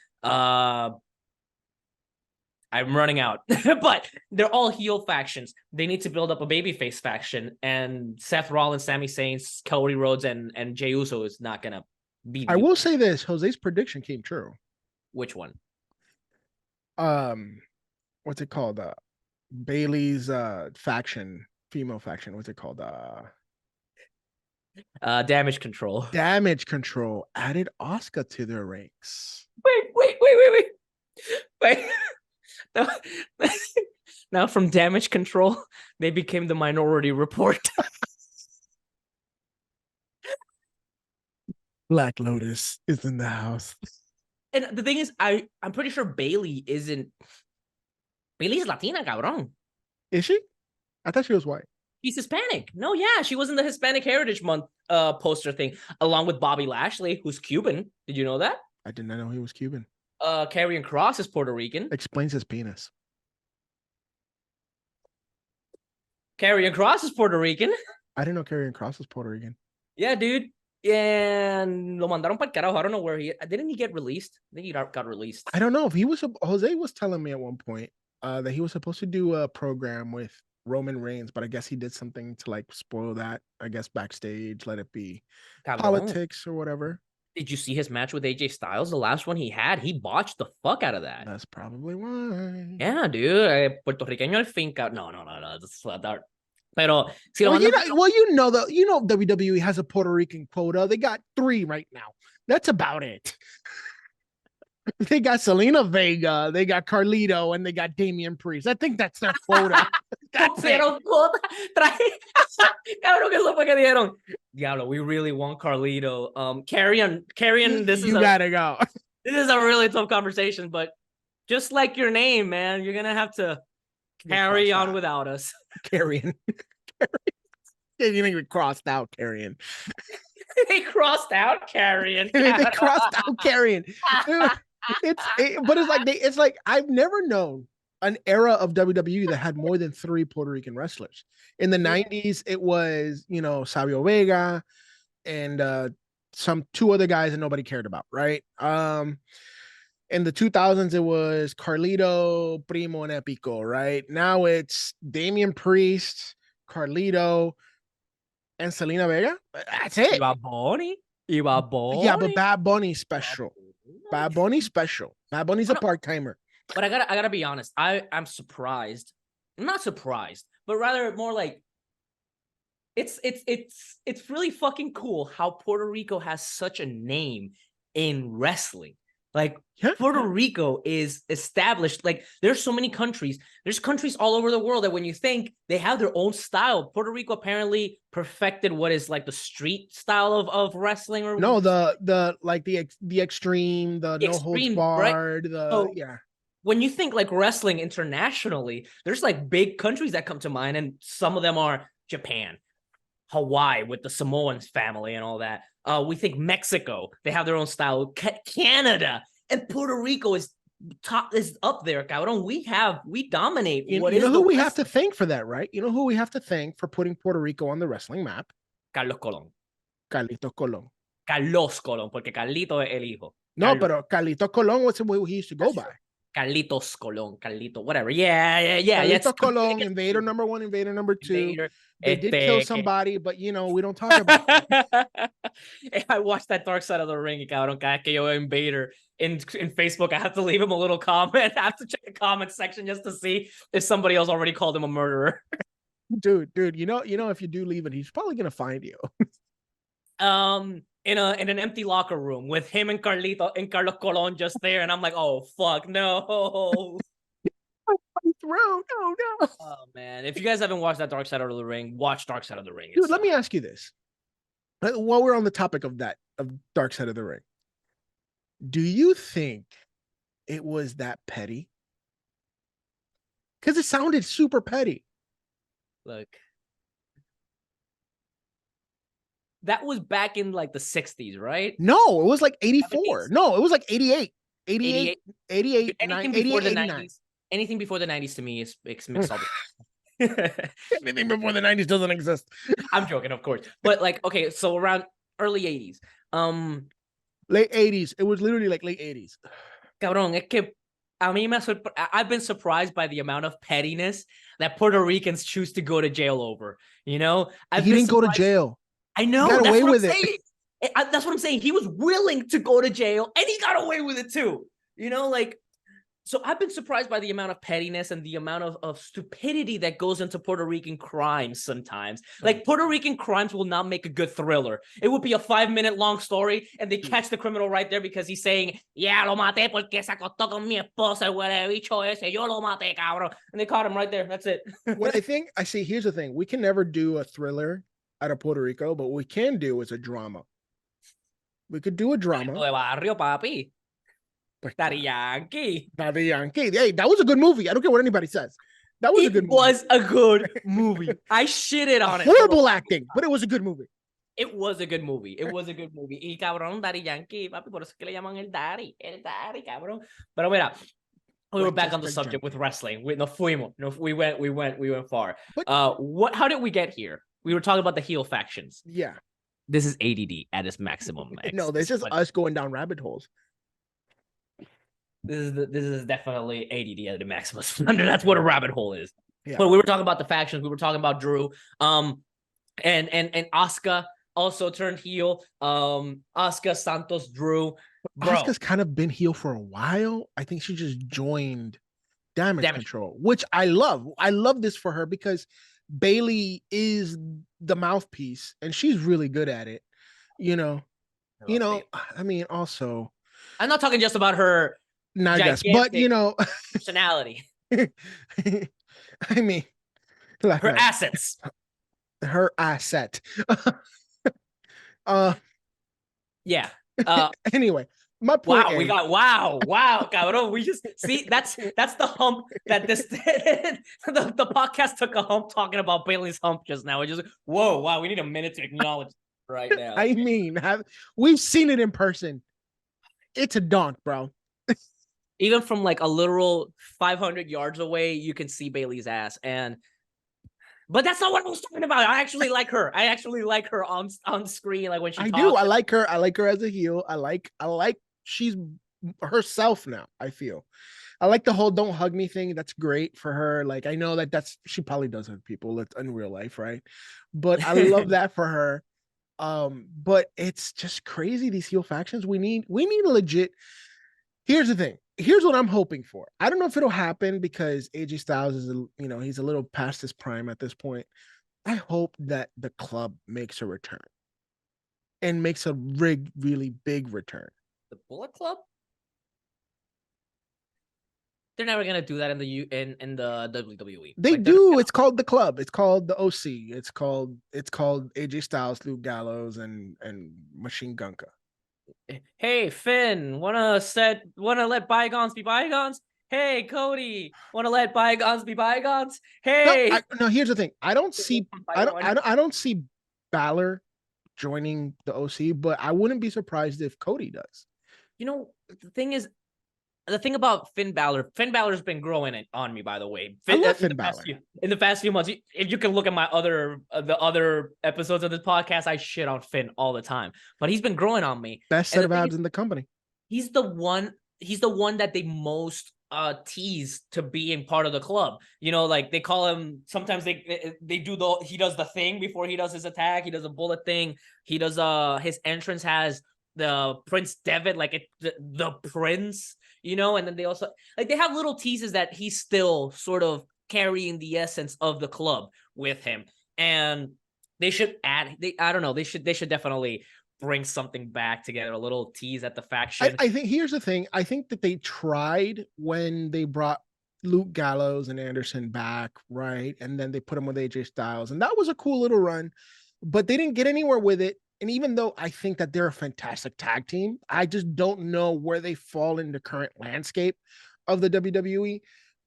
I'm running out, but they're all heel factions. They need to build up a babyface faction, and Seth Rollins, Sami Zayn, Cody Rhodes, and Jey Uso is not gonna be. I will say this: Jose's prediction came true. Which one? What's it called? Bailey's faction, female faction. What's it called? Damage Control. Damage Control added Asuka to their ranks. Wait. Now from Damage Control, they became the Minority Report. Black Lotus is in the house. And the thing is, I'm pretty sure Bailey isn't. Bailey's Latina, cabrón. Is she? I thought she was white. She's Hispanic. No, yeah, she was in the Hispanic Heritage Month poster thing, along with Bobby Lashley, who's Cuban. Did you know that? I did not know he was Cuban. Karrion Kross is Puerto Rican. Explains his penis. Karrion Kross is Puerto Rican. I didn't know Karrion Kross was Puerto Rican. Yeah, dude. And lo mandaron para carajo. I don't know where didn't he get released? I think he got released. I don't know if he was. Jose was telling me at one point that he was supposed to do a program with Roman Reigns, but I guess he did something to like spoil that. I guess backstage, let it be politics or whatever. Did you see his match with AJ Styles? The last one he had, he botched the fuck out of that. That's probably why. Yeah, dude. Puertorriqueño al fin. No. That's dark. Pero, WWE has a Puerto Rican quota. They got 3 right now. That's about it. They got Selena Vega, they got Carlito, and they got Damian Priest. I think that's their quota. Cabrón, ¿qué es lo que dieron? Diablo, we really want Carlito. Karrion, this is gotta go. This is a really tough conversation, but just like your name, man, you're gonna have to carry on without us. Karrion. You didn't even crossed out Karrion. They crossed out Karrion. They crossed out Karrion. But it's like I've never known an era of WWE that had more than 3 Puerto Rican wrestlers. In the 90s, it was, Savio Vega and some 2 other guys that nobody cared about, right? In the 2000s, it was Carlito, Primo, and Epico, right? Now it's Damian Priest, Carlito, and Selena Vega. That's it. Bad Bunny. Yeah, but Bad Bunny's special. Bad Bunny's a part-timer. But I gotta be honest. I'm surprised I'm not surprised, but rather more like it's really fucking cool how Puerto Rico has such a name in wrestling. Like Puerto Rico is established. Like there's so many countries. There's countries all over the world that when you think they have their own style, Puerto Rico apparently perfected what is like the street style of wrestling or no the like the extreme, the no holds extreme, right? barred, So yeah. when you think like wrestling internationally, there's like big countries that come to mind, and some of them are Japan, Hawaii with the Samoans family and all that. We think Mexico, they have their own style. Canada and Puerto Rico is up there, cabrón. We dominate. You know who we have to thank for that, right? You know who we have to thank for putting Puerto Rico on the wrestling map? Carlos Colón. Carlitos Colón. Carlos Colón, porque Carlito es el hijo. No, pero Carlitos Colón was the way he used to go by. Carlitos Colón, Carlito, whatever. Yeah. Carlitos Colón, Invader number 1, Invader number 2. Invader. They did kill somebody, but you know, we don't talk about that. I watched that Dark Side of the Ring, cabrón, cada que yo Invader in Facebook. I have to leave him a little comment. I have to check the comment section just to see if somebody else already called him a murderer. Dude, you know, if you do leave it, he's probably gonna find you. In an empty locker room with him and Carlito and Carlos Colon just there, and I'm like, oh fuck, no. No. Oh man, if you guys haven't watched that Dark Side of the Ring, watch Dark Side of the Ring. Dude, let me ask you this. While we're on the topic of Dark Side of the Ring, do you think it was that petty? Because it sounded super petty. Look, that was back in like the 60s, right? No, it was like 84. 70s? No, it was like 88. 88, 89. Anything before the 90s to me is mixed up. Anything before the 90s doesn't exist. I'm joking, of course. But like, okay, so around early 80s. Late 80s. It was literally like late 80s. Cabrón, es que I've been surprised by the amount of pettiness that Puerto Ricans choose to go to jail over. You know? He didn't go to jail. I know. He got away with it. That's what I'm saying. He was willing to go to jail and he got away with it too. You know, like, so I've been surprised by the amount of pettiness and the amount of stupidity that goes into Puerto Rican crimes sometimes. Like, Puerto Rican crimes will not make a good thriller. It would be a 5-minute long story and they catch the criminal right there because he's saying, yeah, lo maté porque se acostó con mi esposa, huele bicho ese, yo lo maté, cabrón. And they caught him right there. That's it. What I see, here's the thing. We can never do a thriller out of Puerto Rico, but what we can do is a drama. We could do a drama. De barrio, papi. Daddy Yankee. Hey, that was a good movie. I don't care what anybody says. That was a good movie. It was a good movie. I shitted on it. Horrible acting, but it was a good movie. It was a good movie. Y cabrón, Daddy Yankee, papi, por eso que le llaman el daddy, cabrón. Pero mira, we were back on the subject with wrestling. We went far. How did we get here? We were talking about the heel factions. Yeah. This is ADD at its maximum. No, this is us going down rabbit holes. This is definitely ADD at the maximum. That's what a rabbit hole is. Yeah. But we were talking about the factions. We were talking about Drew. And Asuka also turned heel. Asuka, Santos, Drew. Asuka's kind of been heel for a while. I think she just joined Damage Control, which I love. I love this for her because Bailey is the mouthpiece and she's really good at it. I mean, also, I'm not talking just about her. I guess, but personality. I mean, like her assets. Her asset. Yeah. Anyway, my point. Wow, cabrón. We just see that's the hump that this the podcast took a hump talking about Bailey's hump just now. It just wow. We need a minute to acknowledge right now. I mean, we've seen it in person. It's a donk, bro. Even from like a literal 500 yards away, you can see Bailey's ass. But that's not what I was talking about. I actually like her. I actually like her on screen. Like when she talks. I like her. I like her as a heel. I like she's herself now, I feel. I like the whole don't hug me thing. That's great for her. Like, I know that's she probably does hug people. That's in real life, right? But I love that for her. But it's just crazy, these heel factions. We need a legit. Here's the thing. here's what I'm hoping for. I don't know if it'll happen because AJ Styles is, he's a little past his prime at this point. I hope that the club makes a return and makes a really big return. The Bullet Club? They're never gonna do that in the WWE. They Like, do. It's called the club. It's called the OC. It's called AJ Styles, Luke Gallows, and Machine Gunka. Hey Finn, wanna let bygones be bygones? Hey Cody, wanna let bygones be bygones? Hey, No. Here's the thing. I don't see Balor joining the OC, but I wouldn't be surprised if Cody does. You know, the thing about Finn Balor's been growing on me, by the way. I love Finn Balor. In the past few months, if you can look at my the other episodes of this podcast, I shit on Finn all the time. But he's been growing on me. Best set of abs in the company. He's the one that they most tease to being part of the club. You know, like they call him, sometimes they do he does the thing before he does his attack. He does a bullet thing. He does his entrance has the Prince Devitt, like the prince, you know, and then they also like they have little teases that he's still sort of carrying the essence of the club with him. And they should I don't know, they should definitely bring something back together, a little tease at the faction. I think here's the thing. I think that they tried when they brought Luke Gallows and Anderson back, right? And then they put him with AJ Styles, and that was a cool little run, but they didn't get anywhere with it. And even though I think that they're a fantastic tag team, I just don't know where they fall in the current landscape of the WWE,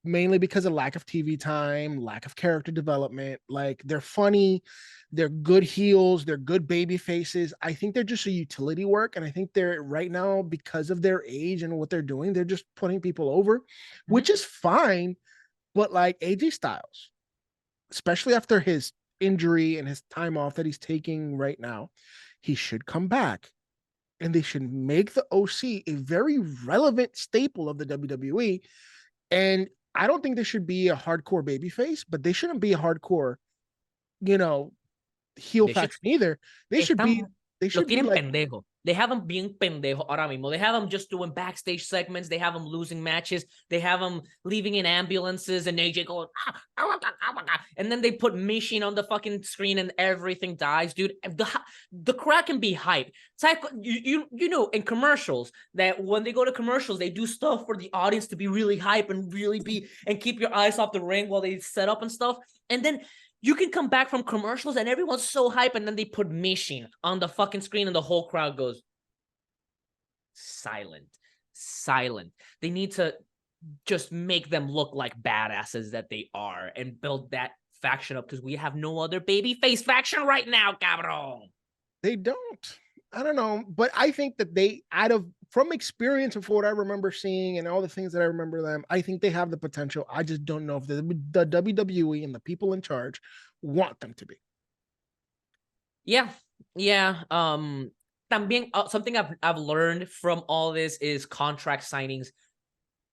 mainly because of lack of TV time, lack of character development. Like, they're funny, they're good heels, they're good baby faces. I think they're just a utility work. And I think they're right now, because of their age and what they're doing, they're just putting people over, which is fine. But like AJ Styles, especially after his injury and his time off that he's taking right now, he should come back and they should make the OC a very relevant staple of the WWE. And I don't think they should be a hardcore babyface, but they shouldn't be a hardcore, heel faction either. They should be like, pendejo. They have them being pendejo ahora mismo. They have them just doing backstage segments. They have them losing matches. They have them leaving in ambulances and AJ going, and then they put Machine on the fucking screen and everything dies, dude. The crowd can be hype. It's like, you know, in commercials, that when they go to commercials, they do stuff for the audience to be really hype and really and keep your eyes off the ring while they set up and stuff. And then you can come back from commercials and everyone's so hype, and then they put Machine on the fucking screen and the whole crowd goes silent. They need to just make them look like badasses that they are and build that faction up, because we have no other babyface faction right now, cabrón. They don't. I don't know, but I think that they, from experience of what I remember seeing and all the things that I remember them, I think they have the potential. I just don't know if the WWE and the people in charge want them to be. Yeah. También, something I've learned from all this is contract signings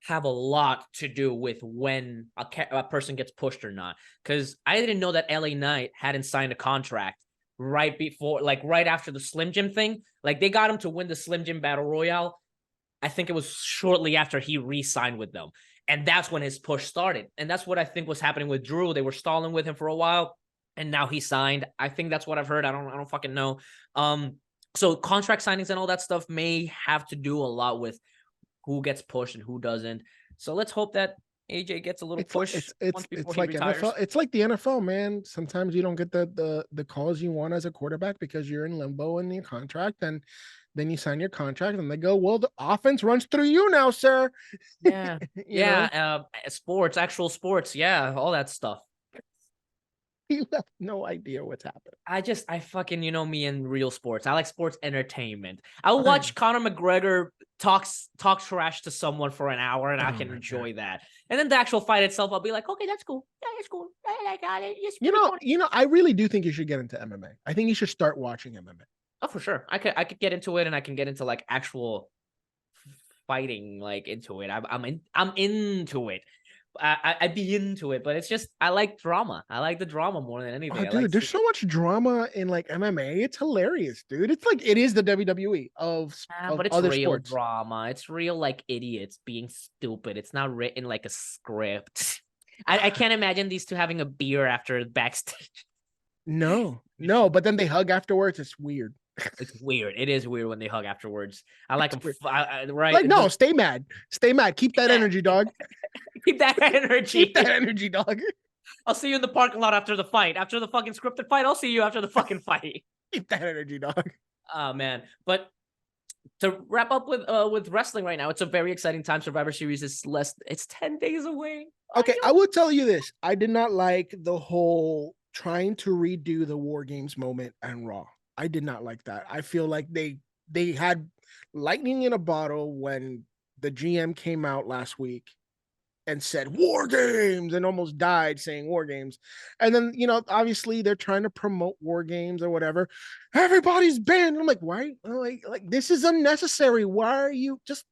have a lot to do with when a person gets pushed or not. Because I didn't know that LA Knight hadn't signed a contract right before, like right after the Slim Jim thing. Like, they got him to win the Slim Jim Battle Royale. I think it was shortly after he re-signed with them. And that's when his push started. And that's what I think was happening with Drew. They were stalling with him for a while, and now he signed. I think that's what I've heard. I don't fucking know. So contract signings and all that stuff may have to do a lot with who gets pushed and who doesn't. So let's hope that AJ gets a little push. It's like NFL. It's like the NFL, man. Sometimes you don't get the calls you want as a quarterback because you're in limbo in your contract, and then you sign your contract and they go, well, the offense runs through you now, sir. Yeah. Sports, actual sports. Yeah. All that stuff. You have no idea what's happening. I fucking, me in real sports. I like sports entertainment. I'll watch Conor McGregor talk trash to someone for an hour, and I can enjoy that. And then the actual fight itself, I'll be like, okay, that's cool. Yeah, that's cool. I got it. I really do think you should get into MMA. I think you should start watching MMA. Oh, for sure. I could get into it, and I can get into like actual fighting, like into it. I'm into it. I'd be into it, but it's just I like drama. I like the drama more than anything. Oh, I like dude, there's so much drama in like MMA. It's hilarious, dude. It's like it is the WWE of but it's other real sports. drama. It's real like idiots being stupid. It's not written like a script. I can't imagine these two having a beer after backstage. No, but then they hug afterwards. It's weird. It's weird. It is weird when they hug afterwards. I like them, right? Like, no, stay mad. Stay mad. Keep that energy, dog. Keep that energy. Keep that energy, dog. I'll see you in the parking lot after the fight. After the fucking scripted fight, I'll see you after the fucking fight. Keep that energy, dog. Oh man. But to wrap up with wrestling right now, it's a very exciting time. Survivor Series is it's 10 days away. Okay, I will tell you this. I did not like the whole trying to redo the War Games moment on Raw. I did not like that. I feel like they had lightning in a bottle when the GM came out last week and said War Games and almost died saying War Games. And then, obviously they're trying to promote War Games or whatever. Everybody's banned. I'm like, why? Like this is unnecessary. Why are you just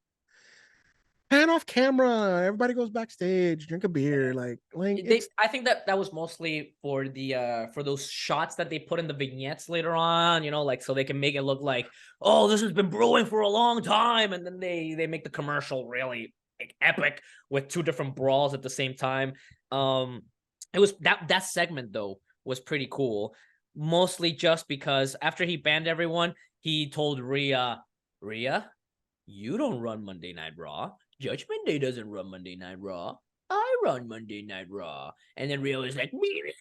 pan off camera? Everybody goes backstage, drink a beer. I think that was mostly for the for those shots that they put in the vignettes later on, like so they can make it look like, oh, this has been brewing for a long time, and then they make the commercial really like epic with two different brawls at the same time. It was that segment though was pretty cool, mostly just because after he banned everyone, he told Rhea, you don't run Monday Night Raw. Judgment Day doesn't run Monday Night Raw. I run Monday Night Raw. And then Rio is like, y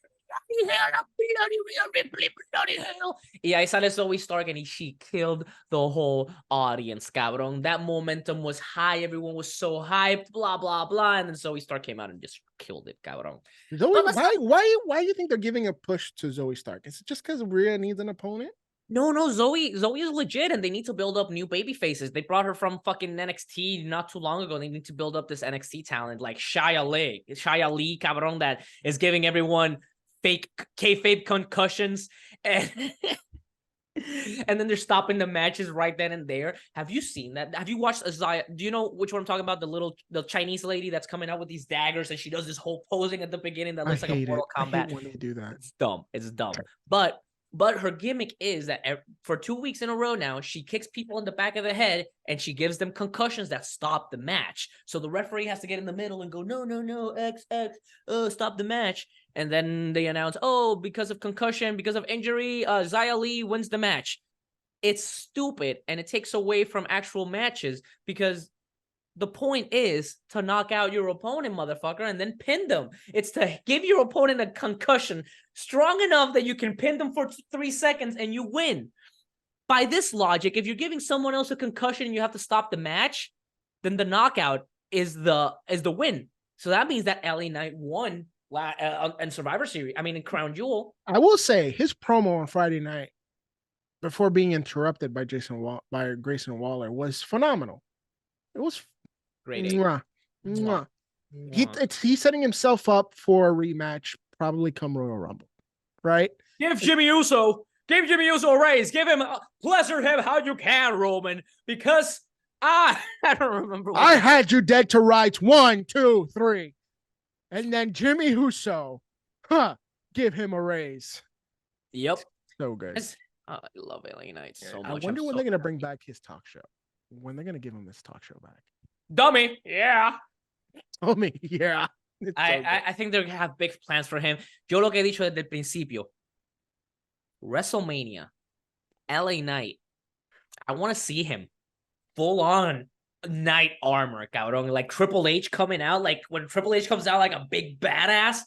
ahí sale Zoe Stark and she killed the whole audience, cabrón. That momentum was high. Everyone was so hyped, blah, blah, blah. And then Zoe Stark came out and just killed it, cabrón. Zoe, why do you think they're giving a push to Zoe Stark? Is it just because Rhea needs an opponent? No, Zoe is legit, and they need to build up new baby faces. They brought her from fucking NXT not too long ago. They need to build up this NXT talent like Shia Lee, cabrón, that is giving everyone fake kayfabe concussions, and and then they're stopping the matches right then and there. Have you seen that? Have you watched Azaya? Do you know which one I'm talking about? The Chinese lady that's coming out with these daggers, and she does this whole posing at the beginning that looks like a Mortal Kombat. I hate when they do that. It's dumb. But her gimmick is that for 2 weeks in a row now, she kicks people in the back of the head and she gives them concussions that stop the match. So the referee has to get in the middle and go, no, X, stop the match. And then they announce, because of concussion, because of injury, Xia Li wins the match. It's stupid, and it takes away from actual matches because the point is to knock out your opponent, motherfucker, and then pin them. It's to give your opponent a concussion strong enough that you can pin them for 3 seconds and you win. By this logic, if you're giving someone else a concussion and you have to stop the match, then the knockout is the win. So that means that LA Knight won in Survivor Series. I mean, in Crown Jewel. I will say his promo on Friday night before being interrupted by Grayson Waller was phenomenal. It was great. He's setting himself up for a rematch, probably come Royal Rumble, right? Give Jimmy Uso a raise. Give him pleasure him how you can, Roman, because I don't remember. I had you dead to rights 1, 2, 3, and then Jimmy Uso, give him a raise. Yep, so good. I love LA Knight so much. I wonder when they're gonna bring back his talk show. When they're gonna give him this talk show back. Dummy, yeah. Dummy, yeah. I think they're gonna have big plans for him. Yo lo que he dicho desde el principio. WrestleMania, LA Knight. I want to see him full on knight armor, cabrón. Like Triple H coming out, like when Triple H comes out like a big badass,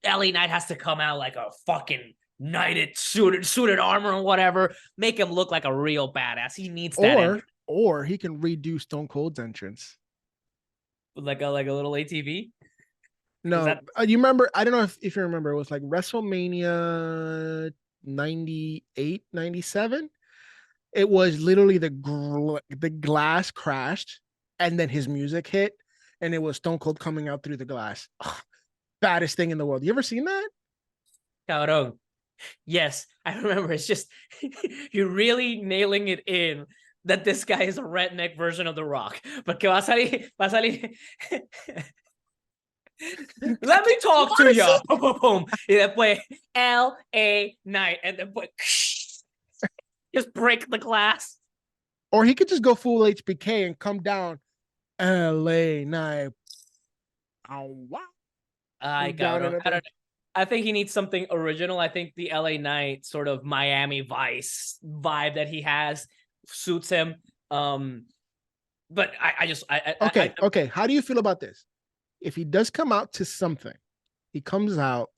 LA Knight has to come out like a fucking knighted suited armor or whatever. Make him look like a real badass. He needs that. Or he can redo Stone Cold's entrance. Like a little ATV? No, you remember, I don't know if you remember, it was like WrestleMania 98, 97. It was literally the glass crashed and then his music hit and it was Stone Cold coming out through the glass. Ugh, baddest thing in the world. You ever seen that? Cabrón. Yes, I remember. It's just, you're really nailing it in that this guy is a redneck version of The Rock. Porque va a salir Let me talk to What is you. it? Boom, boom, boom. Y después, L.A. Night. And después, just break the glass. Or he could just go full HBK and come down LA night. Oh, wow. I Down don't in know. I think he needs something original. I think the LA Knight sort of Miami Vice vibe that he has suits him. But Okay. How do you feel about this? If he does come out to something, he comes out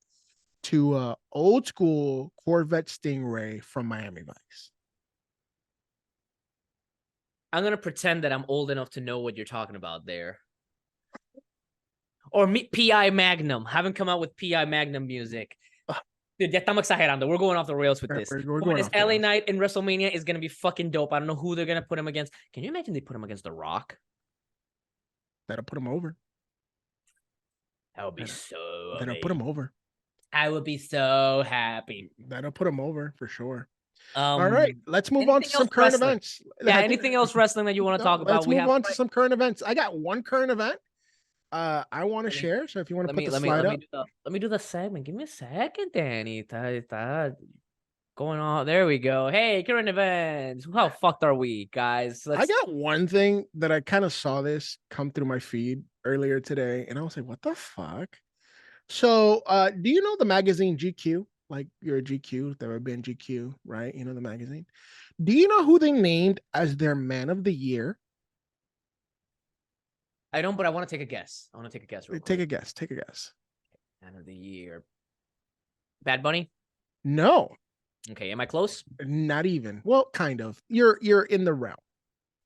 to old school Corvette Stingray from Miami Vice. I'm gonna pretend that I'm old enough to know what you're talking about there. Or PI Magnum. Haven't come out with PI Magnum music. Dude, ya estamos exagerando. We're going off the rails with this. We're going This off the LA rails. Knight in WrestleMania is gonna be fucking dope. I don't know who they're gonna put him against. Can you imagine they put him against The Rock? That'll put him over. That would be so That'll put him over. I would be so happy. That'll put him over for sure. All right, let's move on to anything some else current wrestling? events. Yeah, anything else wrestling that you want to talk about? Let's move on to some current events. I got one current event I want to share. So if you want to put the slide up. Let me do the segment. Give me a second, Danny. Going on. There we go. Hey, current events. How fucked are we, guys? I got one thing that I kind of saw this come through my feed earlier today, and I was like, what the fuck? So do you know the magazine GQ? Like you're a GQ, there have been GQ, right? You know the magazine. Do you know who they named as their man of the year? I don't, but I want to take a guess. I want to take a guess. Take a guess. Take a guess. Man of the year. Bad Bunny? No. Okay, am I close? Not even. Well, kind of. You're in the realm.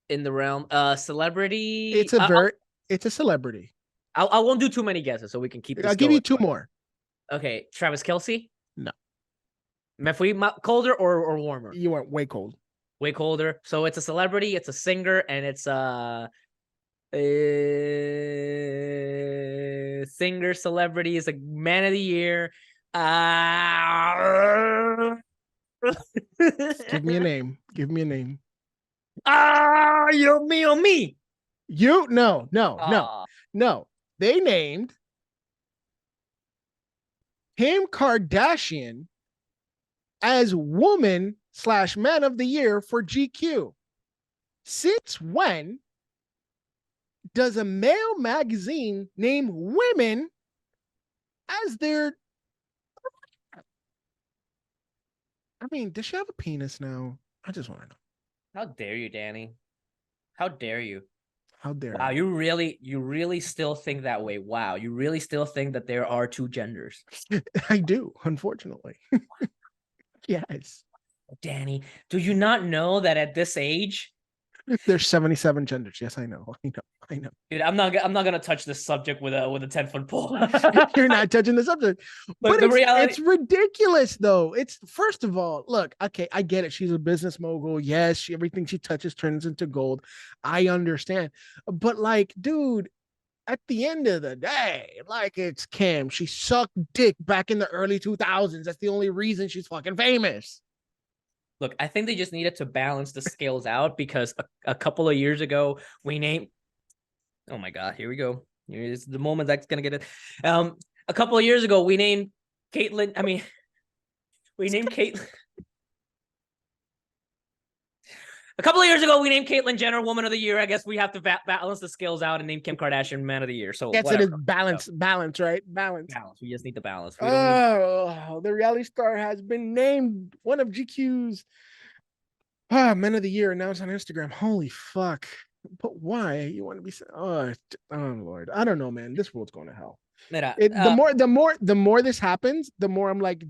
In the realm. Celebrity. It's a celebrity. I won't do too many guesses so we can keep this I'll give you two more. Okay, Travis Kelce? No. Me fui colder or warmer? You went way cold. Way colder. So it's a celebrity, it's a singer, and it's a singer celebrity is a man of the year. Give me a name. Give me a name. Me. You? No. They named Kim Kardashian as woman/man of the year for GQ. Since when does a male magazine name women as their... I mean, does she have a penis now? I just want to know. How dare you, Danny? How dare you? How dare Wow, you really still think that way. Wow, you really still think that there are two genders. I do, unfortunately. Yes. Danny, do you not know that at this age there's 77 genders? Yes, I know. Dude, I'm not gonna touch this subject with a 10-foot pole. You're not touching the subject. But it's ridiculous though. It's, first of all, look, okay, I get it. She's a business mogul. Yes, everything she touches turns into gold. I understand. But like, dude, at the end of the day, like, it's Kim. She sucked dick back in the early 2000s. That's the only reason she's fucking famous. Look, I think they just needed to balance the scales out because a couple of years ago we named... Oh my God, here we go. Here's the moment that's gonna get it. A couple of years ago we named Caitlyn. A couple of years ago we named Caitlyn Jenner Woman of the Year. I guess we have to balance the scales out and name Kim Kardashian Man of the Year. So that's it. Balance, right? Balance. We just need the balance. The reality star has been named one of GQ's Men of the Year announced on Instagram. Holy fuck. But why? You want to be... Oh Lord. I don't know, man. This world's going to hell. The more this happens, the more I'm like,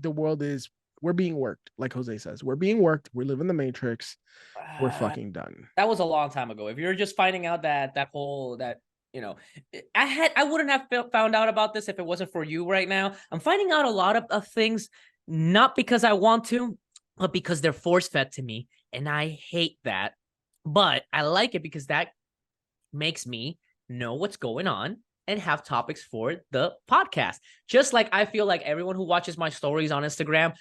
we're being worked. Like Jose says, we're being worked. We live in the Matrix. We're fucking done. That was a long time ago. If you're just finding out I wouldn't have found out about this if it wasn't for you right now. I'm finding out a lot of things, not because I want to, but because they're force-fed to me. And I hate that. But I like it because that makes me know what's going on and have topics for the podcast. Just like I feel like everyone who watches my stories on Instagram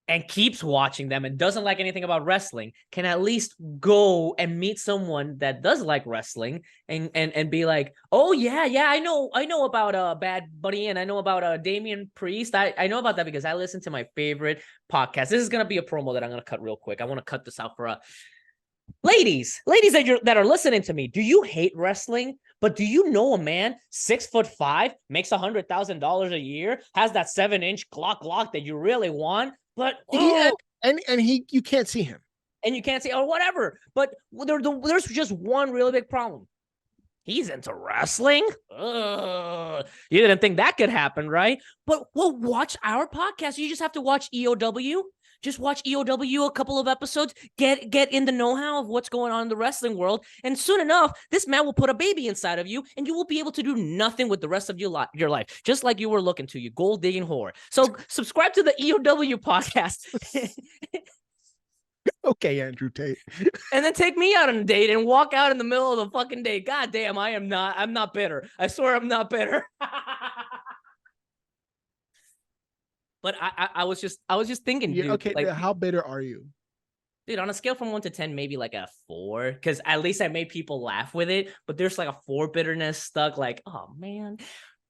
and keeps watching them and doesn't like anything about wrestling can at least go and meet someone that does like wrestling and be like, oh yeah, I know about Bad Bunny and I know about Damian Priest. I know about that because I listen to my favorite podcast. This is gonna be a promo that I'm gonna cut real quick. I want to cut this out for ladies that are listening to me. Do you hate wrestling? But do you know a man 6'5" makes $100,000 a year, has that 7-inch Glock that you really want, but you can't see him, and you can't see or whatever. But there's just one really big problem. He's into wrestling. You didn't think that could happen, right? But well, watch our podcast. You just have to watch EOW. Just watch EOW a couple of episodes, get in the know-how of what's going on in the wrestling world, and soon enough, this man will put a baby inside of you, and you will be able to do nothing with the rest of your life, just like you were looking to, you gold-digging whore. So subscribe to the EOW podcast. Okay, Andrew Tate. And then take me out on a date and walk out in the middle of the fucking day. God damn, I'm not bitter. I swear I'm not bitter. But I was just thinking, dude. Okay, like, how bitter are you? Dude, on a scale from 1 to 10, maybe like a 4, because at least I made people laugh with it. But there's like a 4 bitterness stuck. Like, oh man.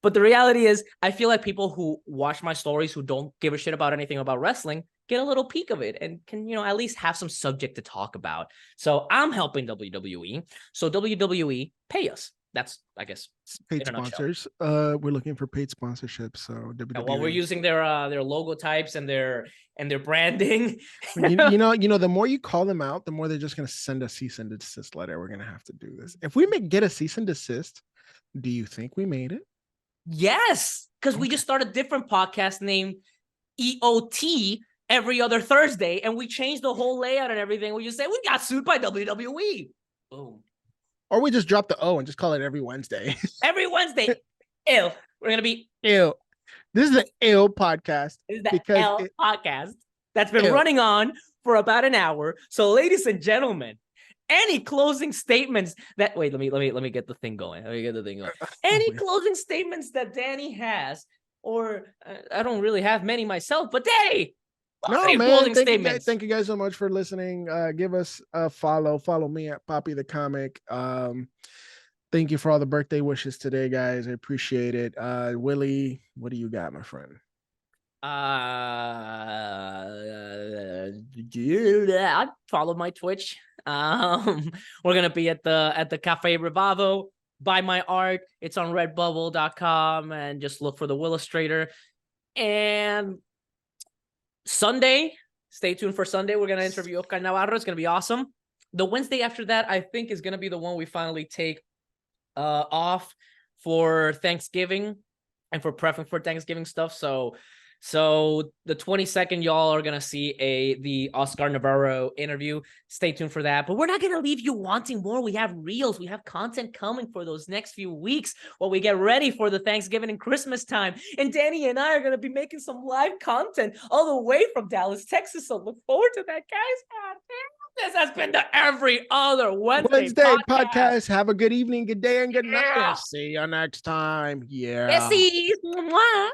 But the reality is, I feel like people who watch my stories who don't give a shit about anything about wrestling get a little peek of it and can, at least have some subject to talk about. So I'm helping WWE. So WWE, pay us. That's, I guess, paid sponsors. We're looking for paid sponsorships. So WWE. Well, we're using their logo types and their branding. you know, the more you call them out, the more they're just going to send a cease and desist letter. We're going to have to do this. If we get a cease and desist, do you think we made it? Yes, because we just started a different podcast named EOT Every Other Thursday, and we changed the whole layout and everything. We just say we got sued by WWE. Boom. Or we just drop the O and just call it Every Wednesday. Every Wednesday. Ew. We're going to be... Ew. This is the Ew podcast. This is the podcast that's been running on for about an hour. So, ladies and gentlemen, any closing statements that... Wait, let me get the thing going. Any closing statements that Danny has, or I don't really have many myself, but Danny... No, man. Thank you guys so much for listening. Give us a follow. Follow me at Papi the Comic. Thank you for all the birthday wishes today, guys. I appreciate it. Willy, what do you got, my friend? Follow my Twitch. We're gonna be at the Cafe Rivavo. Buy my art. It's on redbubble.com and just look for the Willustrator. And Sunday, stay tuned for Sunday. We're going to interview Oscar Navarro. It's going to be awesome. The Wednesday after that, I think, is going to be the one we finally take off for Thanksgiving and for prepping for Thanksgiving stuff. So the 22nd, y'all are going to see the Oscar Navarro interview. Stay tuned for that. But we're not going to leave you wanting more. We have reels. We have content coming for those next few weeks while we get ready for the Thanksgiving and Christmas time. And Danny and I are going to be making some live content all the way from Dallas, Texas. So look forward to that, guys. God damn. This has been the Every Other Wednesday podcast. Have a good evening, good day, and good night. See you next time. Yeah. Yes,